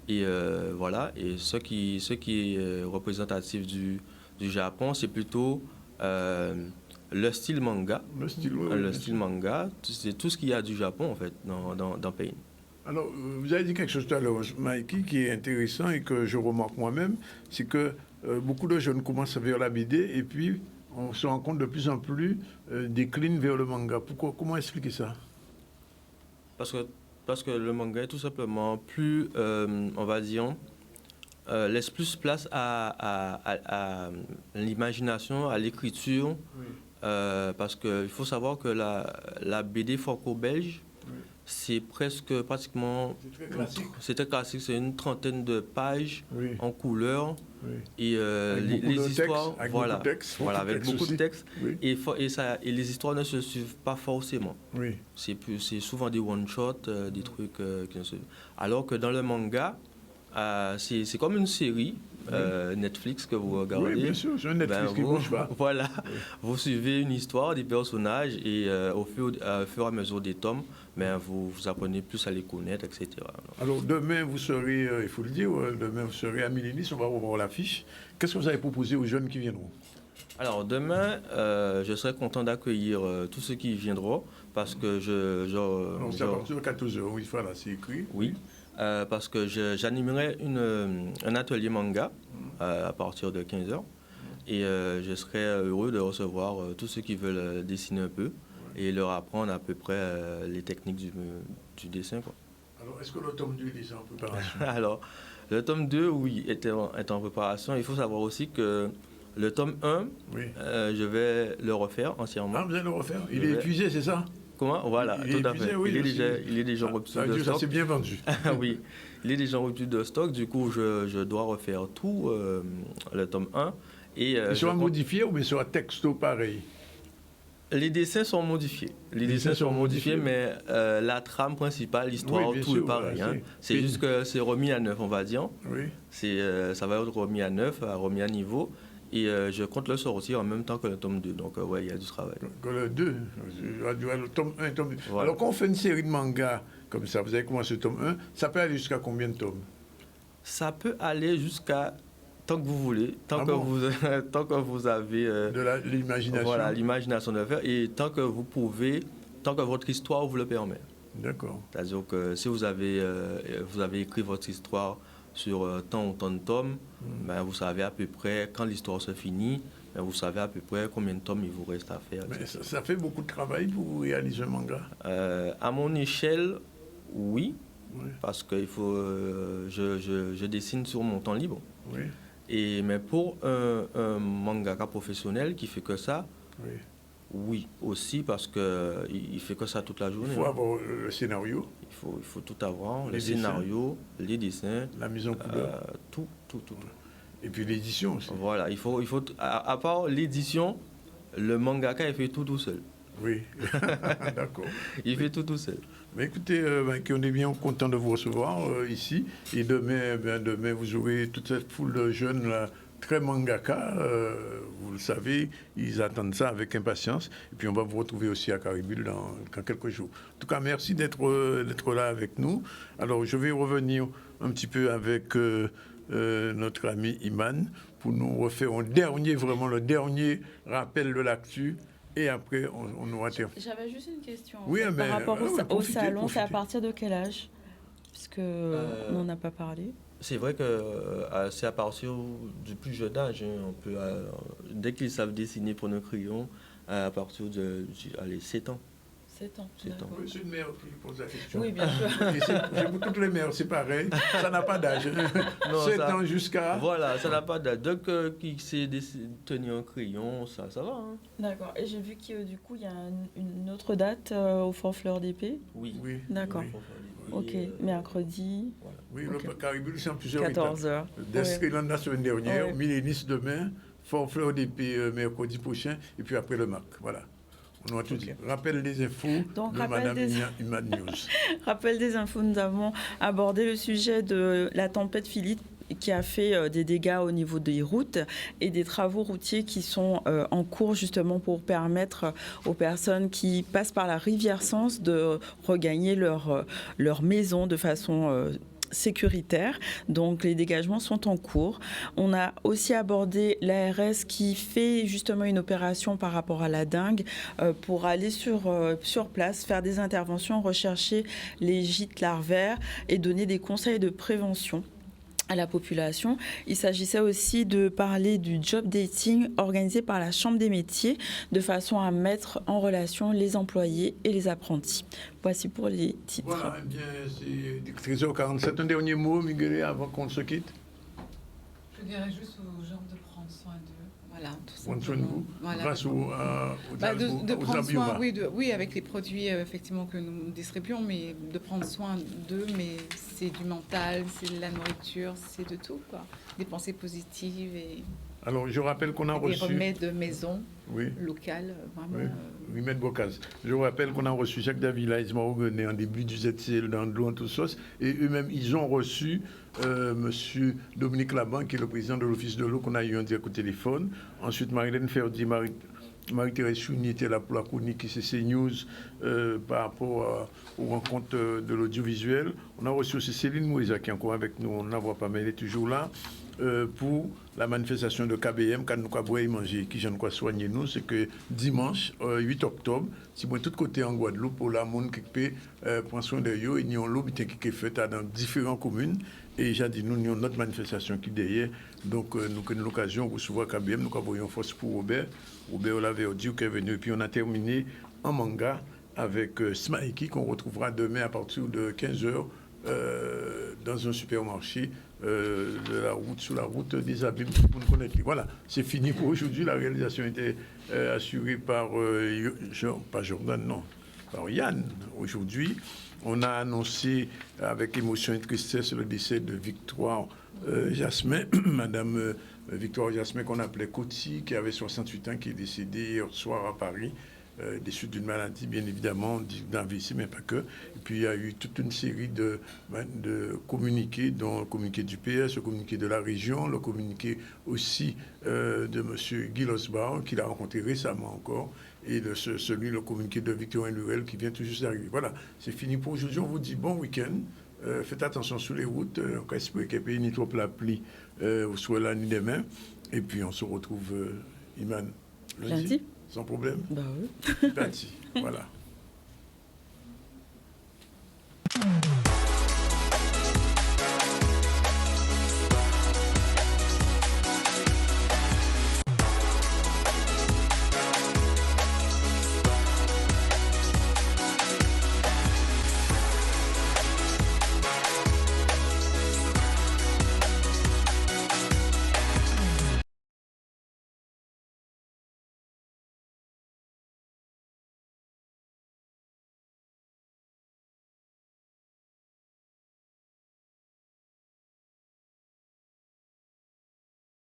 Et voilà. Et ce qui est représentatif du Japon, c'est plutôt le style manga. Le style manga, c'est tout ce qu'il y a du Japon en fait dans Pain. Alors, vous avez dit quelque chose tout à l'heure, Mikey, qui est intéressant et que je remarque moi-même, c'est que beaucoup de jeunes commencent vers la BD et puis on se rend compte de plus en plus décline vers le manga. Comment expliquer ça? Parce que le manga est tout simplement plus, on va dire, laisse plus place à l'imagination, à l'écriture. Oui. Parce qu'il faut savoir que la BD franco-belge, c'est pratiquement... C'est très classique. C'est une trentaine de pages en couleur. Oui. Et les histoires... Avec beaucoup de textes. Oui. Et les histoires ne se suivent pas forcément. Oui. C'est souvent des one-shots, des trucs qui ne se... Alors que dans le manga, c'est comme une série. Netflix que vous regardez. Oui, bien sûr, c'est un Netflix qui ne bouge pas. Voilà, vous suivez une histoire, des personnages et au fur et à mesure des tomes, vous apprenez plus à les connaître, etc. Alors demain, vous serez, il faut le dire, demain vous serez à Milinis, on va voir l'affiche. Qu'est-ce que vous avez proposé aux jeunes qui viendront? Alors demain, je serai content d'accueillir tous ceux qui viendront parce que Donc c'est à partir de 14h, oui, voilà, c'est écrit. Oui, parce que j'animerai un atelier manga à partir de 15h et je serai heureux de recevoir tous ceux qui veulent dessiner un peu et leur apprendre à peu près les techniques du dessin, quoi. Alors, est-ce que le tome 2 est déjà en préparation? Alors, le tome 2, oui, est en préparation. Il faut savoir aussi que le tome 1, je vais le refaire entièrement. Ah, vous allez le refaire? Il est épuisé, c'est ça? Comment? Voilà, il tout à fait. Oui, il est déjà en rupture de stock. Ça s'est bien vendu. Oui, il est déjà en rupture de stock. Du coup, je dois refaire tout le tome 1. Il sera modifié ou bien sera texto pareil? Les dessins sont modifiés. Les dessins sont modifiés, mais la trame principale, l'histoire, tout est pareil. Voilà, c'est juste que c'est remis à neuf, on va dire. Oui. Ça va être remis à neuf, remis à niveau. Et je compte le sortir en même temps que le tome 2. Donc, ouais, il y a du travail. Le 2, le tome 1, tome 2. Voilà. Alors, quand on fait une série de mangas comme ça, vous avez commencé le tome 1, ça peut aller jusqu'à combien de tomes? Ça peut aller jusqu'à tant que vous voulez, tant que vous avez de l'imagination. Voilà, l'imagination de faire et tant que vous pouvez, tant que votre histoire vous le permet. D'accord. C'est-à-dire que si vous avez écrit votre histoire sur tant ou tant de tomes, ben, vous savez à peu près, quand l'histoire se finit, ben, vous savez à peu près combien de tomes il vous reste à faire. Mais ça fait beaucoup de travail pour réaliser un manga? À mon échelle, oui. Parce que je dessine sur mon temps libre. Oui. Mais pour un mangaka professionnel qui fait que ça, oui, aussi parce qu'il fait que ça toute la journée. Il faut avoir le scénario. Il faut tout avoir, le scénario, les dessins, la mise en couleur, tout. Et puis l'édition aussi. Voilà, il faut à part l'édition, le mangaka il fait tout seul. Oui, d'accord. Il fait tout seul. Mais écoutez, on est bien content de vous recevoir ici. Et demain, vous aurez toute cette foule de jeunes là, très mangaka. Vous le savez, ils attendent ça avec impatience. Et puis on va vous retrouver aussi à Caribule dans quelques jours. En tout cas, merci d'être là avec nous. Alors, je vais revenir un petit peu avec notre ami Iman pour nous refaire le dernier rappel de l'actu. Et après, on aura terminé. J'avais juste une question. Oui, par rapport au salon, c'est à partir de quel âge? Puisque on n'en a pas parlé. C'est vrai que c'est à partir du plus jeune âge. On peut, dès qu'ils savent dessiner pour nos crayons, à partir de 7 ans. 7 ans. C'est une mère qui pose la question. Oui, bien sûr. Pour toutes les mères, c'est pareil. Ça n'a pas d'âge. 7 ans jusqu'à... Voilà, ça n'a pas d'âge. Dès qu'il sait tenir un crayon, ça va. Hein. D'accord. Et j'ai vu que du coup, il y a une autre date au Fort Fleur d'Épée. Oui. D'accord. Ok, mercredi. Voilà. Oui, le Caribule, c'est en plusieurs 14h. Descriland la semaine dernière, Millénis demain, Fort Fleur d'Épée mercredi prochain, et puis après le MAC. Voilà. On a tout dit. Rappel des infos de Madame Iman News. Rappel des infos, nous avons abordé le sujet de la tempête Philippe qui a fait des dégâts au niveau des routes et des travaux routiers qui sont en cours justement pour permettre aux personnes qui passent par la rivière Sens de regagner leur maison de façon sécuritaire. Donc les dégagements sont en cours. On a aussi abordé l'ARS qui fait justement une opération par rapport à la dengue pour aller sur place, faire des interventions, rechercher les gîtes larvaires et donner des conseils de prévention à la population. Il s'agissait aussi de parler du job dating organisé par la Chambre des métiers de façon à mettre en relation les employés et les apprentis. Voici pour les titres. Voilà, eh bien, c'est 13h47. Un dernier mot, Miguel, avant qu'on se quitte. Je dirais juste aux gens de prendre soin d'eux. Voilà, tout simplement. Prendre soin de vous, voilà, grâce de prendre soin, oui, avec les produits effectivement que nous distribuons, mais de prendre soin d'eux, mais c'est du mental, c'est de la nourriture, c'est de tout, quoi. Des pensées positives et... Alors, je rappelle qu'on a reçu... Des remèdes de maison, locales, vraiment... Remèdes Bocaz. Je rappelle qu'on a reçu Jacques Davila, Ismaël Oguené en début du ZCL dans l'eau en tout sauce, et eux-mêmes, ils ont reçu Monsieur Dominique Laban, qui est le président de l'Office de l'eau, qu'on a eu en direct au téléphone. Ensuite, Marilène Ferdi, Marie-Thérèse Chouni était là pour la chronique ICC News par rapport aux rencontres de l'audiovisuel. On a reçu aussi Céline Moïsa qui est encore avec nous, on ne la voit pas, mais elle est toujours là. Pour la manifestation de KBM, quand nous avons manger, qui j'en quoi soigner nous, c'est que dimanche, 8 octobre, si moi tout côté en Guadeloupe, pour la monde qui peut prendre soin de eux, il y a un lobby qui est fait dans différentes communes. Et j'ai dit, nous avons notre manifestation qui est derrière. Donc, nous avons l'occasion de recevoir KBM, nous avons une force pour Robert. Robert l'avait dit qu'il est venu. Et puis, on a terminé en manga avec Smaiki, qu'on retrouvera demain à partir de 15h dans un supermarché. De la route, sur la route des Abîmes, pour nous connaître. Voilà, c'est fini pour aujourd'hui. La réalisation était assurée par par Yann. Aujourd'hui, on a annoncé avec émotion et tristesse le décès de Victoire Jasmin, Madame Victoire Jasmin qu'on appelait Coty, qui avait 68 ans, qui est décédée hier soir à Paris. Des suites d'une maladie, bien évidemment, d'AVC, mais pas que. Et puis, il y a eu toute une série de communiqués, dont le communiqué du PS, le communiqué de la région, le communiqué aussi de M. Guy Losbach, qu'il a rencontré récemment encore, et le communiqué de Victorien Lurel, qui vient tout juste d'arriver. Voilà, c'est fini pour aujourd'hui. On vous dit bon week-end. Faites attention sur les routes. On va espérer qu'il n'y ait pas ni trop la pluie, soit la nuit demain. Et puis, on se retrouve, Iman, lundi. Sans problème. Bah oui. Lundi, voilà.